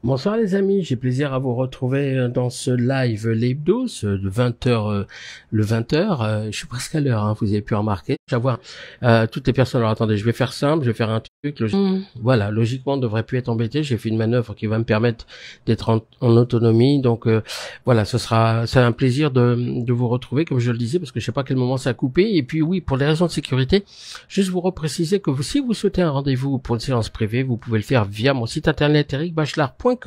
Bonsoir les amis, j'ai plaisir à vous retrouver dans ce live l'hebdo, ce 20h, le 20h, je suis presque à l'heure, hein, vous avez pu remarquer. Je vais avoir toutes les personnes, alors attendez, je vais faire simple, je vais faire un truc, voilà, logiquement on ne devrait plus être embêté, j'ai fait une manœuvre qui va me permettre d'être en autonomie, donc voilà, c'est un plaisir de vous retrouver, comme je le disais, parce que je sais pas à quel moment ça a coupé, et puis oui, pour des raisons de sécurité, juste vous repréciser que si vous souhaitez un rendez-vous pour une séance privée, vous pouvez le faire via mon site internet ericbachelard.com,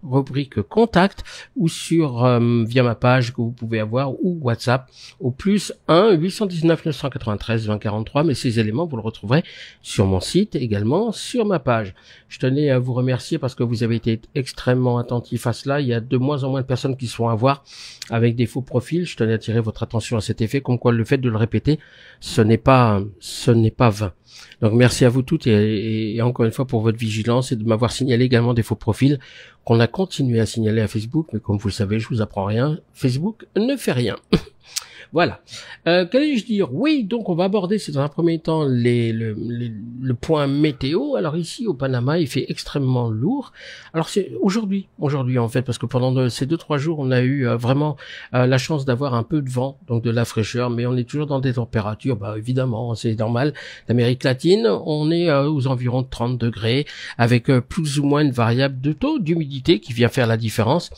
rubrique contact, ou sur via ma page que vous pouvez avoir, ou WhatsApp au plus 1 819 993 20 43, mais ces éléments vous le retrouverez sur mon site, également sur ma page. Je tenais à vous remercier parce que vous avez été extrêmement attentifs à cela. Il y a de moins en moins de personnes qui se font avoir avec des faux profils. Je tenais à attirer votre attention à cet effet, comme quoi le fait de le répéter, ce n'est pas vain. Donc merci à vous toutes et encore une fois pour votre vigilance et de m'avoir signalé également des faux profils qu'on a continué à signaler à Facebook, mais comme vous le savez, je vous apprends rien, Facebook ne fait rien. Voilà. Qu'allais-je dire? Oui, donc on va aborder, c'est dans un premier temps le point météo. Alors ici au Panama, il fait extrêmement lourd. Alors c'est aujourd'hui en fait, parce que pendant ces 2-3 jours, on a eu vraiment la chance d'avoir un peu de vent, donc de la fraîcheur, mais on est toujours dans des températures, bah évidemment, c'est normal. L'Amérique latine, on est aux environs de 30 degrés, avec plus ou moins une variable de taux d'humidité qui vient faire la différence.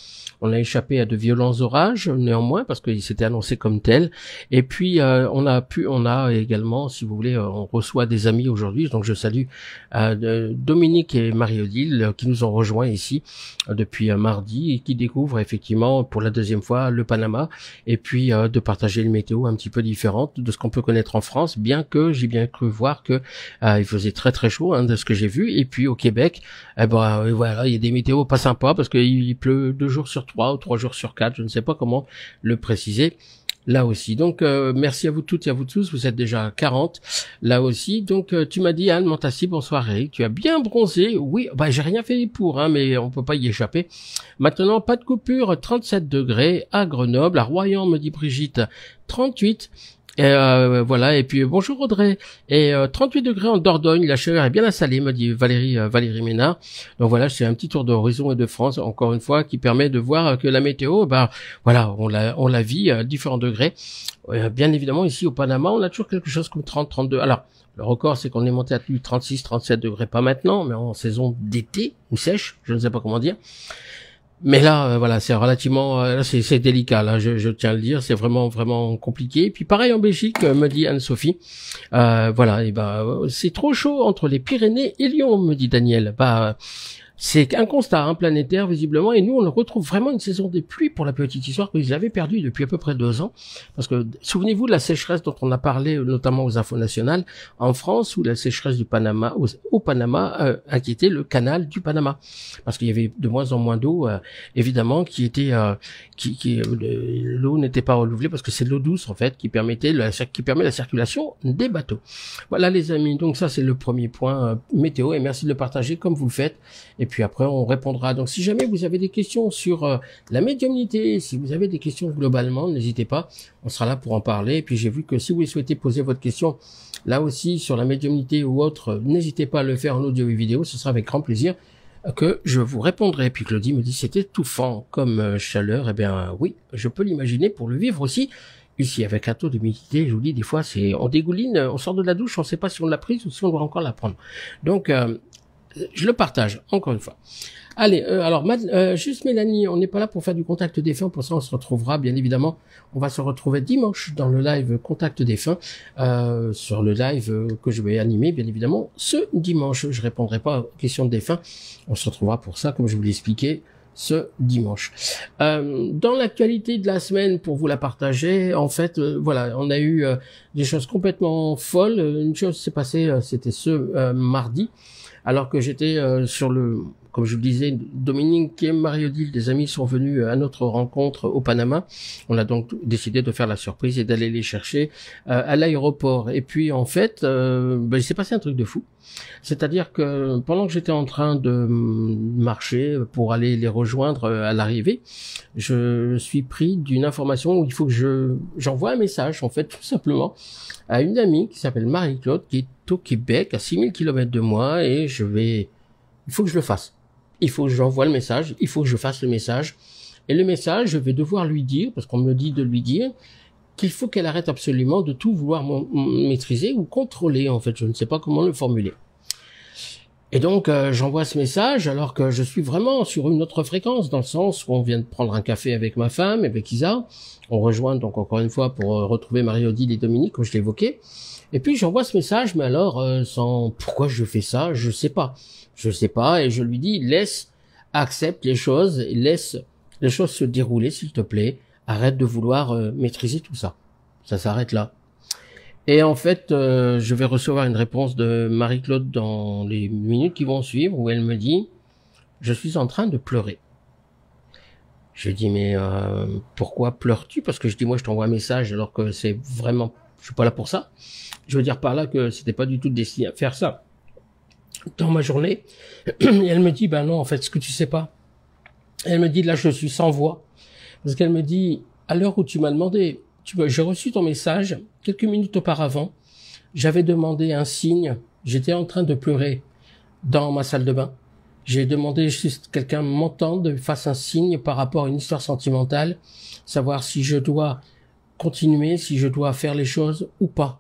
On a échappé à de violents orages, néanmoins, parce qu'il s'était annoncé comme tel. Et puis, on a également, si vous voulez, on reçoit des amis aujourd'hui. Donc, je salue Dominique et Marie-Odile qui nous ont rejoints ici depuis mardi et qui découvrent effectivement pour la deuxième fois le Panama. Et puis, de partager une météo un petit peu différente de ce qu'on peut connaître en France, bien que j'ai bien cru voir que il faisait très très chaud, hein, de ce que j'ai vu. Et puis, au Québec, voilà, il y a des météos pas sympas parce qu'il pleut 2 jours sur 3 ou 3 jours sur 4, je ne sais pas comment le préciser. Là aussi. Donc, merci à vous toutes et à vous tous. Vous êtes déjà 40. Là aussi. Donc, tu m'as dit, Anne Montassi, bonsoir Eric. Tu as bien bronzé. Oui, bah, j'ai rien fait pour, hein, mais on peut pas y échapper. Maintenant, pas de coupure. 37 degrés à Grenoble. À Royan, me dit Brigitte, 38. Et voilà, et puis bonjour Audrey, et 38 degrés en Dordogne, la chaleur est bien installée, me dit Valérie Ménard. Donc voilà, c'est un petit tour d'horizon et de France, encore une fois, qui permet de voir que la météo, bah voilà, on la vit à différents degrés. Bien évidemment, ici au Panama, on a toujours quelque chose comme 30-32. Alors, le record, c'est qu'on est monté à plus de 36-37 degrés, pas maintenant, mais en saison d'été, ou sèche, je ne sais pas comment dire. Mais là, voilà, c'est relativement, c'est délicat. Là, je tiens à le dire, c'est vraiment compliqué. Et puis pareil en Belgique, me dit Anne-Sophie. Voilà, et c'est trop chaud entre les Pyrénées et Lyon, me dit Daniel. C'est un constat planétaire visiblement, et nous on retrouve vraiment une saison des pluies pour la petite histoire que vous avez perdue depuis à peu près 2 ans, parce que souvenez-vous de la sécheresse dont on a parlé notamment aux infos nationales en France, où la sécheresse du Panama au Panama inquiétait le canal du Panama, parce qu'il y avait de moins en moins d'eau évidemment qui était l'eau n'était pas renouvelée parce que c'est l'eau douce en fait qui permet la circulation des bateaux. Voilà les amis, donc ça c'est le premier point météo, et merci de le partager comme vous le faites. Et puis après, on répondra. Donc, si jamais vous avez des questions sur la médiumnité, si vous avez des questions globalement, n'hésitez pas. On sera là pour en parler. Et puis, j'ai vu que si vous souhaitez poser votre question, là aussi, sur la médiumnité ou autre, n'hésitez pas à le faire en audio et vidéo. Ce sera avec grand plaisir que je vous répondrai. Et puis, Claudie me dit, c'est étouffant comme chaleur. Eh bien, oui, je peux l'imaginer pour le vivre aussi. Ici, avec un taux d'humidité, je vous dis, des fois, on dégouline, on sort de la douche, on ne sait pas si on l'a prise ou si on doit encore la prendre. Donc, je le partage, encore une fois. Allez, alors, juste Mélanie, on n'est pas là pour faire du contact défunt, pour ça on se retrouvera, bien évidemment, on va se retrouver dimanche dans le live contact défunt, sur le live que je vais animer, bien évidemment, ce dimanche. Je répondrai pas aux questions de défunt, on se retrouvera pour ça, comme je vous l'ai expliqué, ce dimanche. Dans l'actualité de la semaine, pour vous la partager, en fait, voilà, on a eu des choses complètement folles. Une chose s'est passée, c'était ce mardi, alors que j'étais comme je vous le disais, Dominique et Marie-Odile, des amis, sont venus à notre rencontre au Panama. On a donc décidé de faire la surprise et d'aller les chercher à l'aéroport. Et puis, en fait, il s'est passé un truc de fou. C'est-à-dire que pendant que j'étais en train de marcher pour aller les rejoindre à l'arrivée, je suis pris d'une information où il faut que j'envoie un message, en fait, tout simplement, à une amie qui s'appelle Marie-Claude, qui est au Québec, à 6000 km de moi, et il faut que je le fasse. il faut que j'envoie le message, il faut que je fasse le message. Et le message, je vais devoir lui dire, parce qu'on me dit de lui dire, qu'il faut qu'elle arrête absolument de tout vouloir maîtriser ou contrôler, en fait. Je ne sais pas comment le formuler. Et donc, j'envoie ce message alors que je suis vraiment sur une autre fréquence, dans le sens où on vient de prendre un café avec ma femme, avec Isa. On rejoint donc encore une fois pour retrouver Marie-Odile et Dominique, comme je l'évoquais. Et puis, j'envoie ce message, mais alors, sans pourquoi je fais ça, je sais pas. Je sais pas, et je lui dis, accepte les choses, et laisse les choses se dérouler, s'il te plaît. Arrête de vouloir maîtriser tout ça. Ça s'arrête là. Et en fait, je vais recevoir une réponse de Marie-Claude dans les minutes qui vont suivre, où elle me dit « Je suis en train de pleurer ». Je dis « Mais pourquoi pleures-tu » Parce que je dis « Moi, je t'envoie un message alors que c'est vraiment... Je suis pas là pour ça. » Je veux dire par là que c'était pas du tout destiné à faire ça dans ma journée. Et elle me dit « Ben non, en fait, ce que tu sais pas. » Elle me dit « Là, je suis sans voix. » Parce qu'elle me dit « À l'heure où tu m'as demandé... » J'ai reçu ton message quelques minutes auparavant. J'avais demandé un signe. J'étais en train de pleurer dans ma salle de bain. J'ai demandé juste que quelqu'un m'entende, fasse un signe par rapport à une histoire sentimentale, savoir si je dois continuer, si je dois faire les choses ou pas.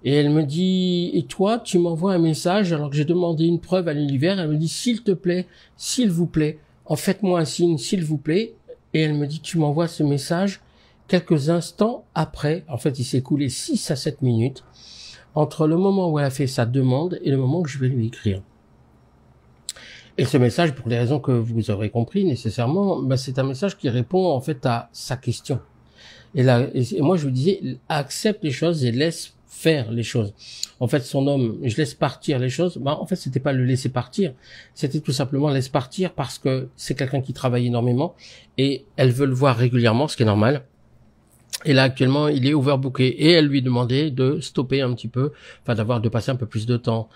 Et elle me dit, et toi, tu m'envoies un message alors que j'ai demandé une preuve à l'univers. Elle me dit, s'il te plaît, s'il vous plaît, faites-moi un signe, s'il vous plaît. Et elle me dit, tu m'envoies ce message quelques instants après. En fait, il s'est écoulé 6 à 7 minutes entre le moment où elle a fait sa demande et le moment que je vais lui écrire. Et ce message, pour les raisons que vous aurez compris nécessairement, c'est un message qui répond en fait à sa question. Et moi, je lui disais, accepte les choses et laisse faire les choses. En fait, son homme, je laisse partir les choses. En fait, c'était pas le laisser partir, c'était tout simplement laisse partir parce que c'est quelqu'un qui travaille énormément et elle veut le voir régulièrement, ce qui est normal. Et là, actuellement, il est overbooké. Et elle lui demandait de stopper un petit peu, de passer un peu plus de temps.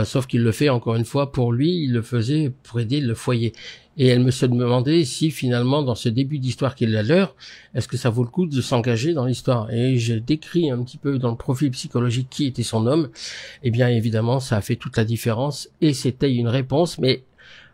Sauf qu'il le fait, encore une fois, pour lui, il le faisait pour aider le foyer. Et elle me se demandait si, finalement, dans ce début d'histoire qu'il a l'heure, est-ce que ça vaut le coup de s'engager dans l'histoire? Et j'ai décrit un petit peu dans le profil psychologique qui était son homme. Eh bien, évidemment, ça a fait toute la différence. Et c'était une réponse, mais...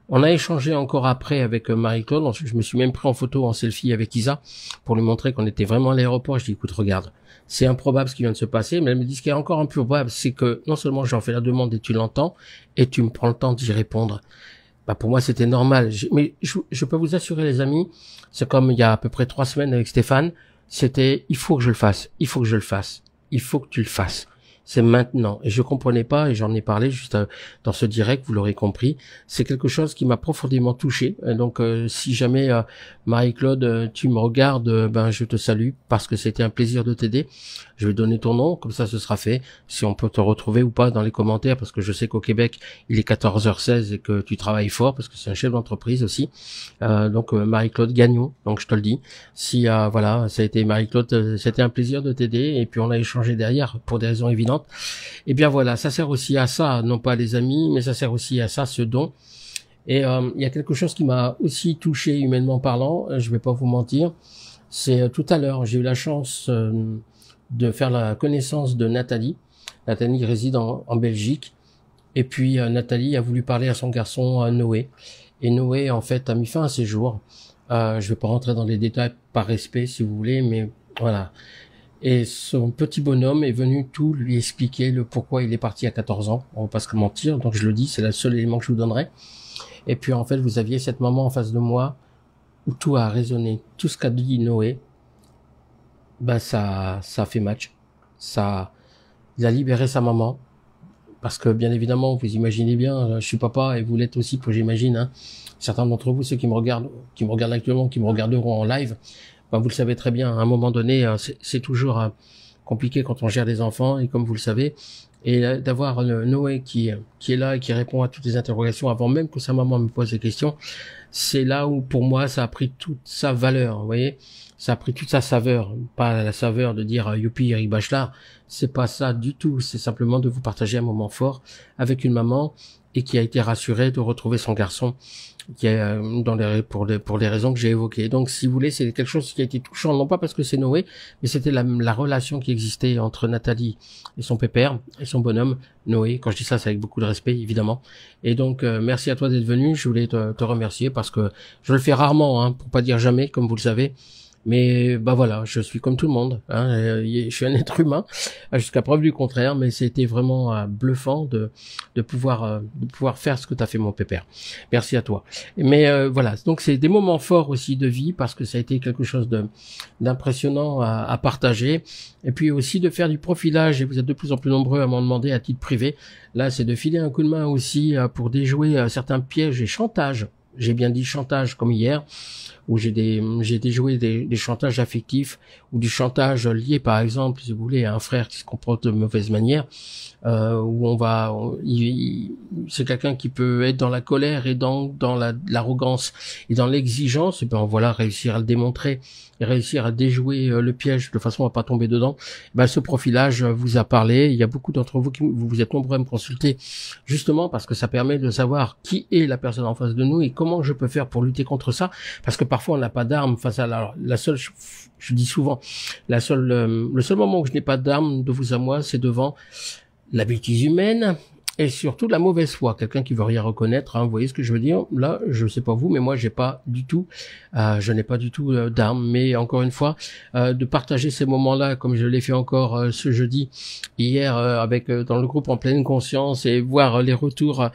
On a échangé encore après avec Marie-Claude. Je me suis même pris en photo, en selfie avec Isa pour lui montrer qu'on était vraiment à l'aéroport. Je dis, écoute, regarde, c'est improbable ce qui vient de se passer. Mais elle me dit, ce qui est encore un peu probable, c'est que non seulement j'en fais la demande et tu l'entends, et tu me prends le temps d'y répondre. Pour moi, c'était normal. Mais je peux vous assurer, les amis, c'est comme il y a à peu près 3 semaines avec Stéphane, c'était, il faut que je le fasse, il faut que je le fasse, il faut que tu le fasses. C'est maintenant. Et je comprenais pas, et j'en ai parlé juste dans ce direct, vous l'aurez compris. C'est quelque chose qui m'a profondément touché. Donc, si jamais, Marie-Claude, tu me regardes, je te salue, parce que c'était un plaisir de t'aider. Je vais donner ton nom, comme ça ce sera fait. Si on peut te retrouver ou pas dans les commentaires, parce que je sais qu'au Québec, il est 14h16 et que tu travailles fort, parce que c'est un chef d'entreprise aussi. Donc, Marie-Claude Gagnon, donc je te le dis. Si, ça a été Marie-Claude, c'était un plaisir de t'aider, et puis on a échangé derrière pour des raisons évidentes. Et bien voilà, ça sert aussi à ça, non pas les amis, mais ça sert aussi à ça, ce don. Et il y a quelque chose qui m'a aussi touché humainement parlant, je vais pas vous mentir, c'est tout à l'heure, j'ai eu la chance de faire la connaissance de Nathalie. Nathalie réside en Belgique, et puis Nathalie a voulu parler à son garçon Noé, et Noé en fait a mis fin à ses jours. Je vais pas rentrer dans les détails par respect si vous voulez, mais voilà. Et son petit bonhomme est venu tout lui expliquer, le pourquoi il est parti à 14 ans. On va pas se mentir, donc je le dis, c'est le seul élément que je vous donnerai. Et puis en fait, vous aviez cette maman en face de moi où tout a résonné. Tout ce qu'a dit Noé, ça a fait match. Il a libéré sa maman. Parce que bien évidemment, vous imaginez bien, je suis papa et vous l'êtes aussi, que j'imagine, hein. Certains d'entre vous, ceux qui me regardent actuellement, qui me regarderont en live, vous le savez très bien, à un moment donné, c'est toujours compliqué quand on gère des enfants, et comme vous le savez, et d'avoir Noé qui est là et qui répond à toutes les interrogations avant même que sa maman me pose des questions, c'est là où pour moi ça a pris toute sa valeur, vous voyez, ça a pris toute sa saveur, pas la saveur de dire youpi Eric Bachelard, c'est pas ça du tout, c'est simplement de vous partager un moment fort avec une maman. et qui a été rassurée de retrouver son garçon qui est pour les raisons que j'ai évoquées. Donc, si vous voulez, c'est quelque chose qui a été touchant, non pas parce que c'est Noé, mais c'était la relation qui existait entre Nathalie et son pépère et son bonhomme Noé. Quand je dis ça, c'est avec beaucoup de respect, évidemment. Et donc, merci à toi d'être venu. Je voulais te remercier parce que je le fais rarement, hein, pour pas dire jamais, comme vous le savez. Mais bah voilà, je suis comme tout le monde, hein, je suis un être humain jusqu'à preuve du contraire, mais c'était vraiment bluffant de pouvoir faire ce que t'as fait, mon pépère. Merci à toi. Mais voilà, donc c'est des moments forts aussi de vie parce que ça a été quelque chose d'impressionnant à partager, et puis aussi de faire du profilage. Et vous êtes de plus en plus nombreux à m'en demander à titre privé. Là, c'est de filer un coup de main aussi pour déjouer certains pièges et chantages. J'ai bien dit chantage comme hier, où j'ai déjoué des chantages affectifs ou du chantage lié, par exemple, si vous voulez, à un frère qui se comporte de mauvaise manière, où c'est quelqu'un qui peut être dans la colère et dans l'arrogance et dans l'exigence, et ben voilà, réussir à le démontrer et réussir à déjouer le piège de façon à pas tomber dedans. Ben, ce profilage vous a parlé. Il y a beaucoup d'entre vous qui vous êtes nombreux à me consulter, justement parce que ça permet de savoir qui est la personne en face de nous et comment je peux faire pour lutter contre ça, parce que parfois on n'a pas d'armes face à la seule, je dis souvent, le seul moment où je n'ai pas d'armes de vous à moi, c'est devant la bêtise humaine et surtout la mauvaise foi, quelqu'un qui veut rien reconnaître, hein, vous voyez ce que je veux dire. Là, je sais pas vous, mais moi je n'ai pas du tout d'armes. Mais encore une fois, de partager ces moments-là, comme je l'ai fait encore ce jeudi, hier, avec dans le groupe En Pleine Conscience, et voir les retours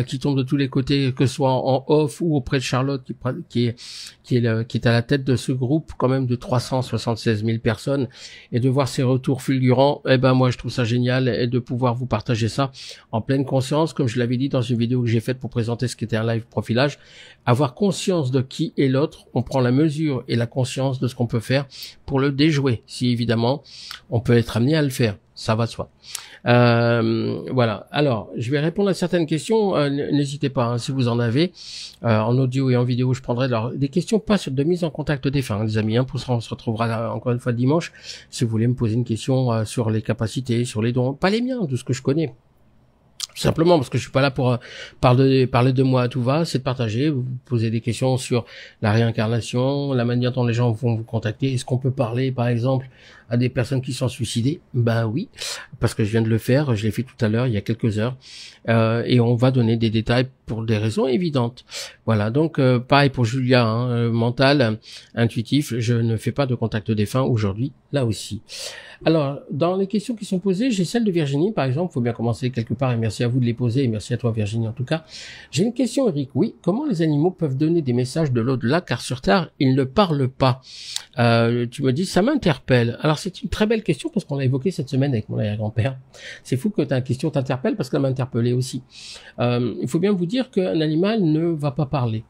qui tombent de tous les côtés, que ce soit en off ou auprès de Charlotte, qui est à la tête de ce groupe, quand même de 376 000 personnes, et de voir ces retours fulgurants, eh ben moi je trouve ça génial, et de pouvoir vous partager ça en pleine conscience, comme je l'avais dit dans une vidéo que j'ai faite pour présenter ce qu'était un live profilage. Avoir conscience de qui est l'autre, on prend la mesure et la conscience de ce qu'on peut faire pour le déjouer, si évidemment on peut être amené à le faire, ça va de soi. Voilà, alors je vais répondre à certaines questions, n'hésitez pas, hein, si vous en avez en audio et en vidéo, je prendrai des questions pas de mise en contact des fins, les amis, hein, pour ça on se retrouvera encore une fois dimanche, si vous voulez me poser une question sur les capacités, sur les dons, pas les miens, de ce que je connais. Simplement parce que je suis pas là pour parler de moi à tout va, c'est de partager, vous posez des questions sur la réincarnation, la manière dont les gens vont vous contacter. Est-ce qu'on peut parler, par exemple, à des personnes qui sont suicidées? Ben oui, parce que je viens de le faire, je l'ai fait tout à l'heure, il y a quelques heures, et on va donner des détails pour des raisons évidentes. Voilà, donc pareil pour Julia, hein, mental, intuitif, je ne fais pas de contact défunt aujourd'hui, là aussi. Alors, dans les questions qui sont posées, j'ai celle de Virginie, par exemple. Il faut bien commencer quelque part, et merci à vous de les poser, et merci à toi, Virginie, en tout cas. J'ai une question, Eric. Oui, comment les animaux peuvent donner des messages de l'au-delà, car sur Terre, ils ne parlent pas? Tu me dis, ça m'interpelle. Alors, c'est une très belle question, parce qu'on l'a évoqué cette semaine avec mon arrière-grand-père. C'est fou que ta question t'interpelle, parce qu'elle m'a interpellé aussi. Il faut bien vous dire qu'un animal ne va pas parler.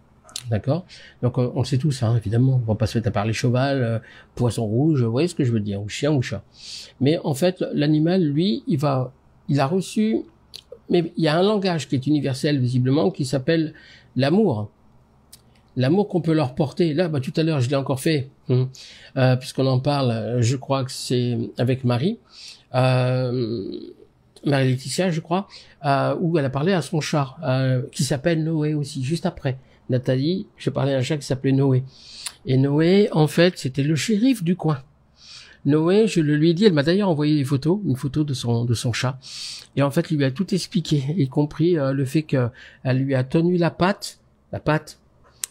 D'accord? Donc on le sait tous, hein, évidemment. On va pas se mettre à parler cheval, poisson rouge, vous voyez ce que je veux dire, ou chien ou chat. Mais en fait, l'animal, lui, il a reçu, mais il y a un langage qui est universel, visiblement, qui s'appelle l'amour. L'amour qu'on peut leur porter. Là, tout à l'heure, je l'ai encore fait, puisqu'on en parle, je crois que c'est avec Marie. Marie-Laetitia, je crois, où elle a parlé à son chat, qui s'appelle Noé aussi, juste après. Nathalie, je parlais à un chat qui s'appelait Noé. Et Noé, en fait, c'était le shérif du coin. Noé, je le lui ai dit, elle m'a d'ailleurs envoyé des photos, une photo de son chat. Et en fait, il lui a tout expliqué, y compris le fait qu'elle lui a tenu la patte,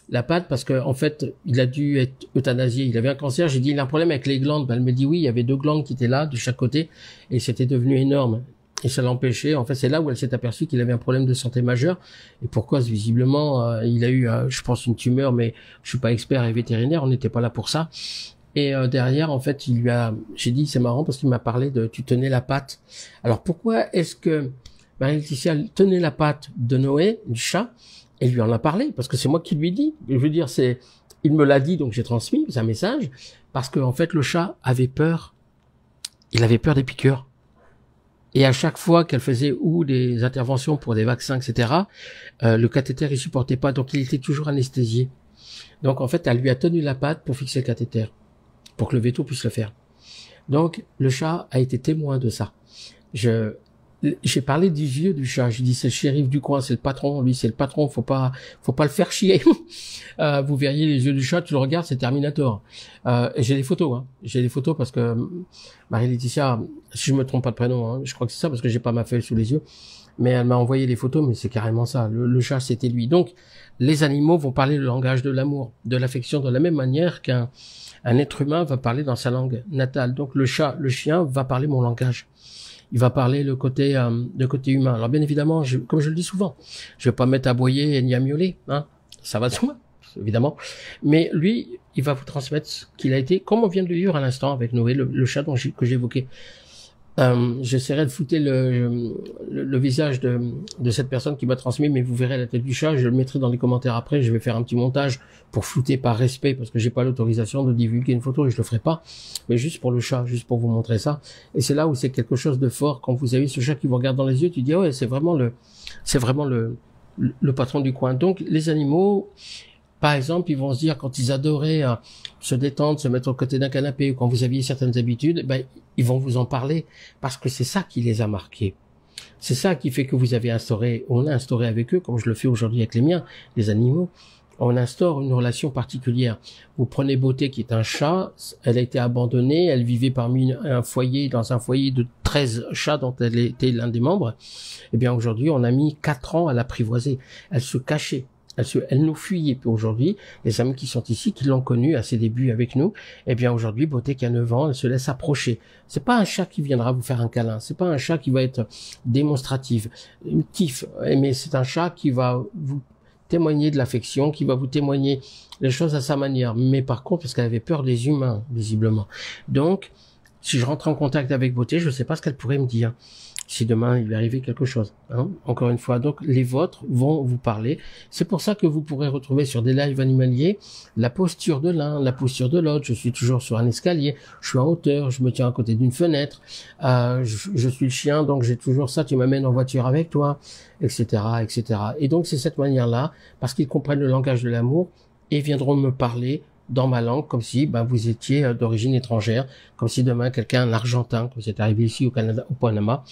parce que en fait, il a dû être euthanasié. Il avait un cancer. J'ai dit, il a un problème avec les glandes. Ben, elle me dit oui, il y avait 2 glandes qui étaient là, de chaque côté, et c'était devenu énorme. Et ça l'empêchait. En fait, c'est là où elle s'est aperçue qu'il avait un problème de santé majeur. Et pourquoi, visiblement, il a eu, je pense, une tumeur, mais je suis pas expert et vétérinaire, on n'était pas là pour ça. Et derrière, en fait, j'ai dit, c'est marrant parce qu'il m'a parlé de, tu tenais la patte. Alors pourquoi est-ce que Marie-Laetitia tenait la patte de Noé, du chat, et lui en a parlé? Parce que c'est moi qui lui ai dit. Je veux dire, il me l'a dit, donc j'ai transmis un message, parce que en fait, le chat avait peur. Il avait peur des piqûres. Et à chaque fois qu'elle faisait ou des interventions pour des vaccins, etc., le cathéter, il supportait pas, donc il était toujours anesthésié. Donc en fait, elle lui a tenu la patte pour fixer le cathéter, pour que le veto puisse le faire. Donc le chat a été témoin de ça. j'ai parlé du vieux du chat. J'ai dit c'est le shérif du coin, c'est le patron. Lui, c'est le patron. Faut pas le faire chier. Vous verriez les yeux du chat. Tu le regardes, c'est Terminator. Et j'ai des photos. Hein. J'ai des photos parce que Marie-Laetitia, si je me trompe pas de prénom, hein, je crois que c'est ça parce que j'ai pas ma feuille sous les yeux. Mais elle m'a envoyé les photos, mais c'est carrément ça. Le chat, c'était lui. Donc, les animaux vont parler le langage de l'amour, de l'affection, de la même manière qu'un être humain va parler dans sa langue natale. Donc, le chat, le chien va parler mon langage. Il va parler le côté humain. Alors, bien évidemment, comme je le dis souvent, je vais pas mettre à aboyer ni à miauler, hein. Ça va de soi, évidemment. Mais lui, il va vous transmettre ce qu'il a été, comme on vient de le vivre à l'instant avec Noé, le chat que j'évoquais. J'essaierai de flouter le visage de cette personne qui m'a transmis, mais vous verrez la tête du chat. Je le mettrai dans les commentaires après. Je vais faire un petit montage pour flouter par respect, parce que j'ai pas l'autorisation de divulguer une photo et je le ferai pas. Mais juste pour le chat, juste pour vous montrer ça. Et c'est là où c'est quelque chose de fort. Quand vous avez ce chat qui vous regarde dans les yeux, tu dis ouais, c'est vraiment le patron du coin. Donc les animaux, par exemple, ils vont se dire, quand ils adoraient se détendre, se mettre aux côtés d'un canapé, ou quand vous aviez certaines habitudes, ils vont vous en parler, parce que c'est ça qui les a marqués. C'est ça qui fait que on a instauré avec eux, comme je le fais aujourd'hui avec les miens, les animaux, on instaure une relation particulière. Vous prenez Beauté, qui est un chat, elle a été abandonnée, elle vivait dans un foyer de 13 chats dont elle était l'un des membres. Eh bien, aujourd'hui, on a mis 4 ans à l'apprivoiser. Elle se cachait. Elle nous fuyait. Puis aujourd'hui, les amis qui sont ici, qui l'ont connue à ses débuts avec nous, eh bien aujourd'hui, Beauté qui a 9 ans, elle se laisse approcher. C'est pas un chat qui viendra vous faire un câlin. C'est pas un chat qui va être démonstratif, tif. Mais c'est un chat qui va vous témoigner de l'affection, qui va vous témoigner les choses à sa manière. Mais par contre, parce qu'elle avait peur des humains, visiblement. Donc, si je rentre en contact avec Beauté, je ne sais pas ce qu'elle pourrait me dire. Si demain il lui arrivait quelque chose, hein. Encore une fois, donc les vôtres vont vous parler. C'est pour ça que vous pourrez retrouver sur des lives animaliers la posture de l'un, la posture de l'autre. Je suis toujours sur un escalier, je suis en hauteur, je me tiens à côté d'une fenêtre, je suis le chien, donc j'ai toujours ça, tu m'amènes en voiture avec toi, etc., etc. Et donc c'est cette manière-là, parce qu'ils comprennent le langage de l'amour et viendront me parler dans ma langue, comme si vous étiez d'origine étrangère, comme si demain quelqu'un, un Argentin, comme c'est arrivé ici au Canada, au Panama,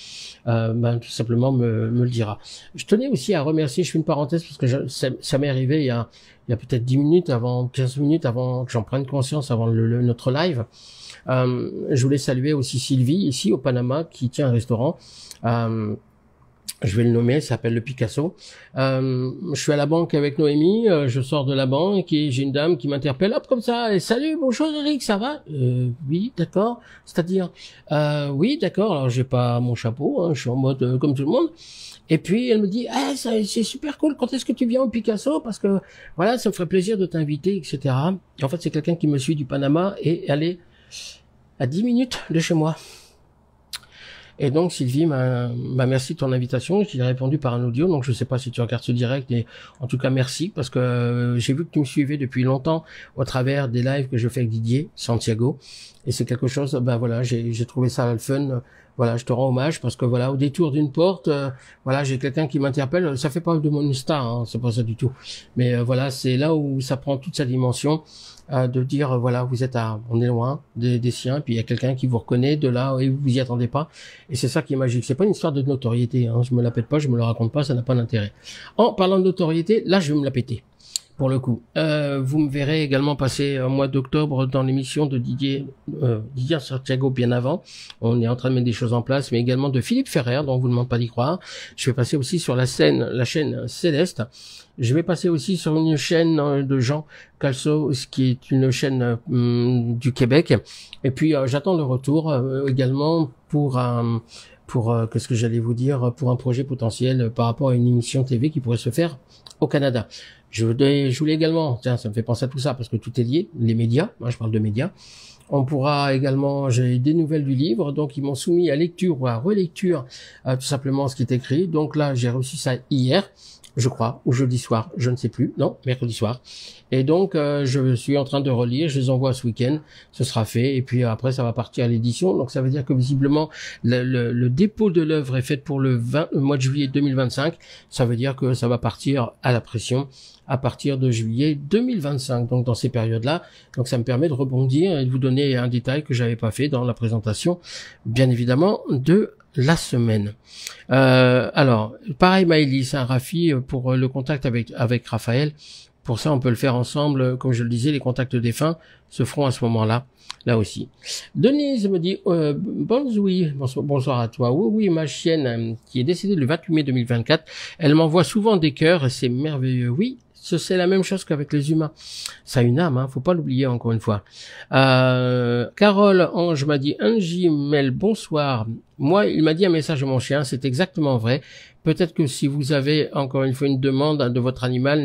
tout simplement me le dira. Je tenais aussi à remercier, je fais une parenthèse parce que ça m'est arrivé il y a peut-être 15 minutes avant que j'en prenne conscience, avant notre live. Je voulais saluer aussi Sylvie, ici au Panama, qui tient un restaurant. Je vais le nommer, ça s'appelle le Picasso. Je suis à la banque avec Noémie, je sors de la banque et j'ai une dame qui m'interpelle, hop, comme ça, et salut, bonjour Eric, ça va? Oui, d'accord. C'est-à-dire, oui, d'accord, alors j'ai pas mon chapeau, hein, je suis en mode comme tout le monde. Et puis elle me dit, c'est super cool, quand est-ce que tu viens au Picasso? Parce que, voilà, ça me ferait plaisir de t'inviter, etc. Et en fait, c'est quelqu'un qui me suit du Panama et elle est à 10 minutes de chez moi. Et donc Sylvie merci de ton invitation. Je t'ai répondu par un audio, donc je sais pas si tu regardes ce direct, mais en tout cas merci, parce que j'ai vu que tu me suivais depuis longtemps au travers des lives que je fais avec Didier Santiago, et c'est quelque chose, voilà, j'ai trouvé ça le fun. Voilà, je te rends hommage parce que voilà, au détour d'une porte, voilà, j'ai quelqu'un qui m'interpelle. Ça fait pas de mon star, hein, c'est pas ça du tout. Mais voilà, c'est là où ça prend toute sa dimension. De dire voilà, on est loin des siens, puis il y a quelqu'un qui vous reconnaît de là et vous y attendez pas, et c'est ça qui est magique. C'est pas une histoire de notoriété, hein. Je me la pète pas, je me le raconte pas, ça n'a pas d'intérêt. En parlant de notoriété, là je vais me la péter pour le coup. Vous me verrez également passer au mois d'octobre dans l'émission de Didier Santiago bien avant. On est en train de mettre des choses en place, mais également de Philippe Ferrer, dont on vous demande pas d'y croire. Je vais passer aussi sur la chaîne Céleste. Je vais passer aussi sur une chaîne de Jean Calso, qui est une chaîne du Québec. Et puis j'attends le retour également pour qu'est-ce que j'allais vous dire, pour un projet potentiel par rapport à une émission TV qui pourrait se faire au Canada. Je voulais également, tiens, ça me fait penser à tout ça parce que tout est lié, les médias, moi je parle de médias. On pourra également, j'ai des nouvelles du livre, donc ils m'ont soumis à lecture ou à relecture tout simplement ce qui est écrit. Donc là, j'ai reçu ça hier, je crois, ou jeudi soir, je ne sais plus, non, mercredi soir. Et donc, je suis en train de relire, je les envoie ce week-end, ce sera fait, et puis après, ça va partir à l'édition. Donc, ça veut dire que visiblement, le dépôt de l'œuvre est fait pour le mois de juillet 2025. Ça veut dire que ça va partir à la pression à partir de juillet 2025, donc dans ces périodes-là. Donc, ça me permet de rebondir et de vous donner un détail que j'avais pas fait dans la présentation, bien évidemment, de la semaine. Alors, pareil Maëlys, hein, Rafi, pour le contact avec Raphaël. Pour ça, on peut le faire ensemble. Comme je le disais, les contacts défunts se feront à ce moment-là, là aussi. Denise me dit, bonsoir à toi. Oui, ma chienne, qui est décédée le 28 mai 2024, elle m'envoie souvent des cœurs et c'est merveilleux. Oui, c'est la même chose qu'avec les humains. Ça a une âme, hein, faut pas l'oublier encore une fois. Carole Ange m'a dit, Angie Mel, bonsoir. Moi, il m'a dit un message de mon chien, c'est exactement vrai. Peut-être que si vous avez encore une fois une demande de votre animal,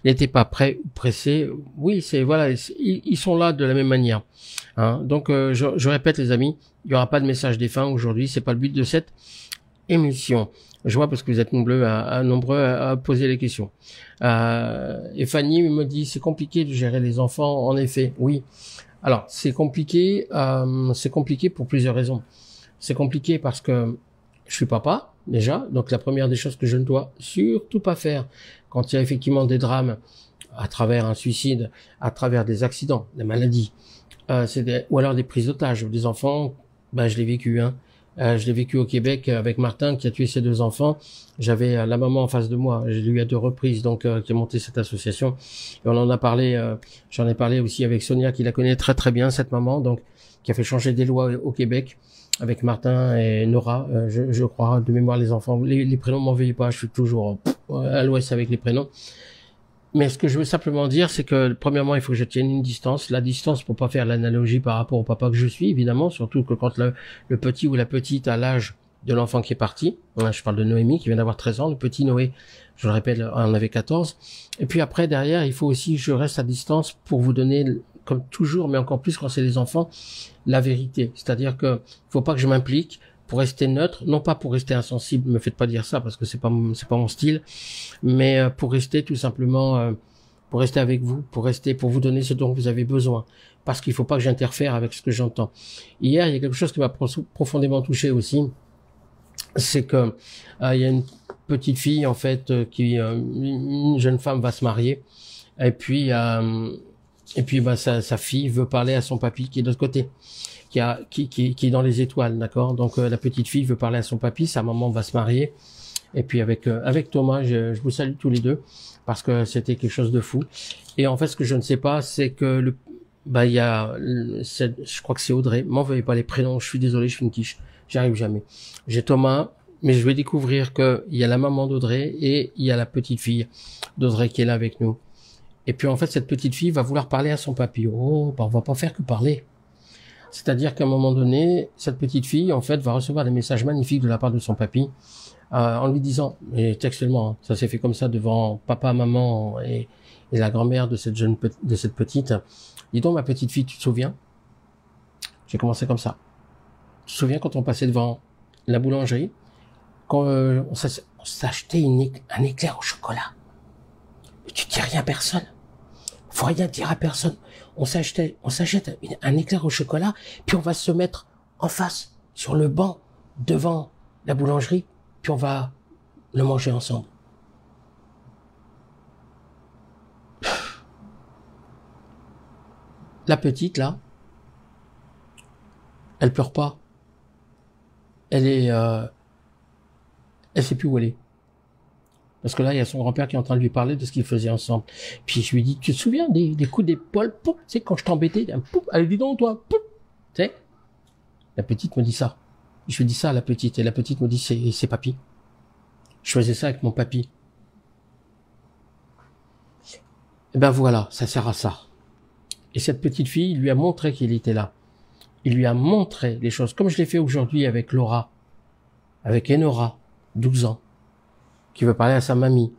n'était pas prêt ou pressé. Oui, ils sont là de la même manière. Hein. Donc, je répète les amis, il n'y aura pas de message défunt aujourd'hui. C'est pas le but de cette émission. Je vois parce que vous êtes nombreux à poser les questions. Et Fanny me dit c'est compliqué de gérer les enfants. En effet, oui. Alors c'est compliqué pour plusieurs raisons. C'est compliqué parce que je suis papa déjà, donc la première des choses que je ne dois surtout pas faire quand il y a effectivement des drames à travers un suicide, à travers des accidents, des maladies, ou alors des prises d'otages des enfants. Je l'ai vécu, hein. Je l'ai vécu au Québec avec Martin qui a tué ses 2 enfants. J'avais la maman en face de moi. Je l'ai eu à 2 reprises, donc qui a monté cette association. Et on en a parlé. J'en ai parlé aussi avec Sonia qui la connaît très très bien, cette maman, donc qui a fait changer des lois au Québec avec Martin et Nora. Je crois de mémoire les enfants. Les prénoms m'en veuillez pas. Je suis toujours à l'ouest avec les prénoms. Mais ce que je veux simplement dire, c'est que premièrement, il faut que je tienne une distance. La distance pour pas faire l'analogie par rapport au papa que je suis, évidemment, surtout que quand le petit ou la petite a l'âge de l'enfant qui est parti. Je parle de Noémie qui vient d'avoir 13 ans. Le petit Noé, je le répète, en avait 14. Et puis après, derrière, il faut aussi que je reste à distance pour vous donner, comme toujours, mais encore plus quand c'est les enfants, la vérité. C'est-à-dire que faut pas que je m'implique pour rester neutre, non pas pour rester insensible, me faites pas dire ça parce que c'est pas mon style, mais pour rester tout simplement, pour rester avec vous, pour vous donner ce dont vous avez besoin, parce qu'il faut pas que j'interfère avec ce que j'entends. Hier, il y a quelque chose qui m'a profondément touché aussi, c'est que il y a une petite fille en fait une jeune femme va se marier, et puis sa fille veut parler à son papy qui est de l'autre côté. Qui est dans les étoiles, d'accord. Donc la petite fille veut parler à son papy, sa maman va se marier, et puis avec Thomas, je vous salue tous les deux parce que c'était quelque chose de fou. Et en fait, ce que je ne sais pas, c'est que je crois que c'est Audrey. M'en veuillez pas les prénoms, je suis désolé, je suis une quiche, j'y arrive jamais. J'ai Thomas, mais je vais découvrir que il y a la maman d'Audrey et il y a la petite fille d'Audrey qui est là avec nous. Et puis en fait, cette petite fille va vouloir parler à son papy. On va pas faire que parler. C'est-à-dire qu'à un moment donné, cette petite fille, en fait, va recevoir des messages magnifiques de la part de son papy, en lui disant, et textuellement, hein, ça s'est fait comme ça devant papa, maman et la grand-mère de cette petite. Dis donc, ma petite fille, tu te souviens? J'ai commencé comme ça. Tu te souviens quand on passait devant la boulangerie, quand on s'achetait un éclair au chocolat? Mais tu dis rien à personne. Faut rien dire à personne. On s'achète un éclair au chocolat, puis on va se mettre en face, sur le banc, devant la boulangerie, puis on va le manger ensemble. La petite, là, elle pleure pas. Elle sait plus où elle est. Parce que là, il y a son grand-père qui est en train de lui parler de ce qu'ils faisaient ensemble. Puis je lui dis, tu te souviens des coups d'épaule, tu sais, quand je t'embêtais, allez, dis donc, toi, tu sais. La petite me dit ça. Je lui dis ça à la petite, et la petite me dit, c'est papy. Je faisais ça avec mon papy. Et ben voilà, ça sert à ça. Et cette petite fille, il lui a montré qu'il était là. Il lui a montré les choses, comme je l'ai fait aujourd'hui avec Laura, avec Enora, 12 ans. Qui veut parler à sa mamie.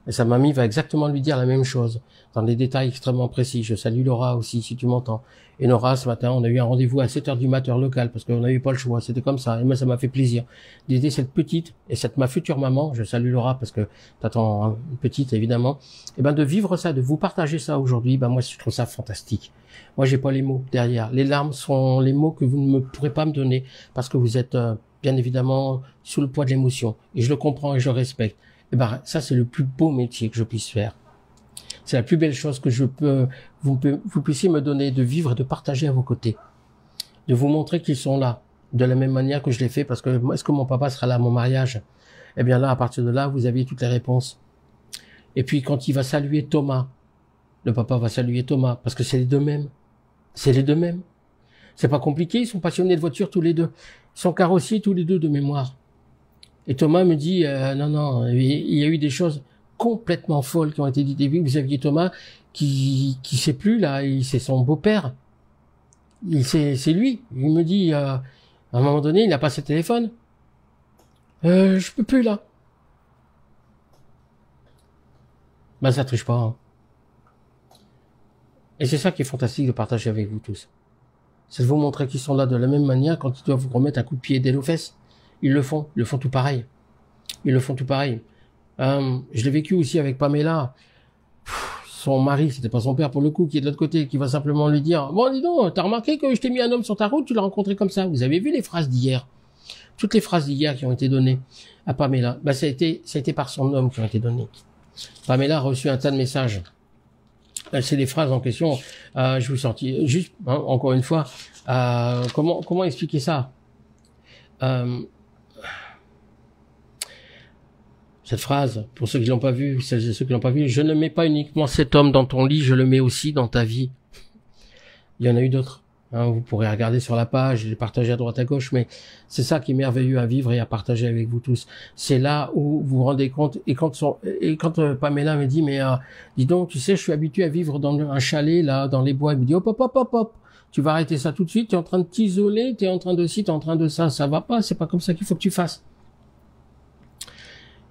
Et sa mamie va exactement lui dire la même chose, dans des détails extrêmement précis. Je salue Laura aussi, si tu m'entends. Et Nora, ce matin, on a eu un rendez-vous à 7h du matin local, parce qu'on n'avait pas le choix, c'était comme ça. Et moi, ça m'a fait plaisir d'aider cette petite, et ma future maman, je salue Laura, parce que t'attends une petite, évidemment, et de vivre ça, de vous partager ça aujourd'hui, moi, je trouve ça fantastique. Moi, j'ai pas les mots derrière. Les larmes sont les mots que vous ne pourrez pas me donner, parce que vous êtes... bien évidemment, sous le poids de l'émotion. Et je le comprends et je le respecte. Ça, c'est le plus beau métier que je puisse faire. C'est la plus belle chose que vous puissiez me donner, de vivre et de partager à vos côtés. De vous montrer qu'ils sont là. de la même manière que je l'ai fait, parce que est-ce que mon papa sera là à mon mariage? Eh bien là, à partir de là, vous aviez toutes les réponses. Et puis quand il va saluer Thomas, le papa va saluer Thomas, parce que c'est les deux mêmes. C'est les deux mêmes. C'est pas compliqué, ils sont passionnés de voiture tous les deux. Ils sont carrossiers tous les deux de mémoire. Et Thomas me dit, non, il y a eu des choses complètement folles qui ont été dites. Et puis vous aviez Thomas qui sait plus là, c'est son beau-père. C'est lui. Il me dit, à un moment donné, il a pas ses téléphones. Je peux plus là. Ben ça triche pas. Hein. Et c'est ça qui est fantastique de partager avec vous tous. C'est de vous montrer qu'ils sont là de la même manière quand ils doivent vous remettre un coup de pied dès aux fesses. Ils le font tout pareil. Ils le font tout pareil. Je l'ai vécu aussi avec Pamela. Son mari, c'était pas son père pour le coup, qui est de l'autre côté, qui va simplement lui dire, bon, dis donc, t'as remarqué que je t'ai mis un homme sur ta route, tu l'as rencontré comme ça. Vous avez vu les phrases d'hier? Toutes les phrases d'hier qui ont été données à Pamela, ça a été par son homme qui ont été données. Pamela a reçu un tas de messages. C'est les phrases en question. Je vous sortis juste, encore une fois, comment expliquer ça? Cette phrase, pour ceux qui l'ont pas vu, celles et ceux qui l'ont pas vu, je ne mets pas uniquement cet homme dans ton lit, je le mets aussi dans ta vie. Il y en a eu d'autres. Vous pourrez regarder sur la page, je les partager à droite à gauche, mais c'est ça qui est merveilleux à vivre et à partager avec vous tous. C'est là où vous vous rendez compte, et quand Pamela me dit, mais dis donc, tu sais, je suis habitué à vivre dans un chalet, là, dans les bois, il me dit, hop, hop, hop, hop, hop, tu vas arrêter ça tout de suite, tu es en train de t'isoler, tu es en train de ci, tu es en train de ça va pas, c'est pas comme ça qu'il faut que tu fasses.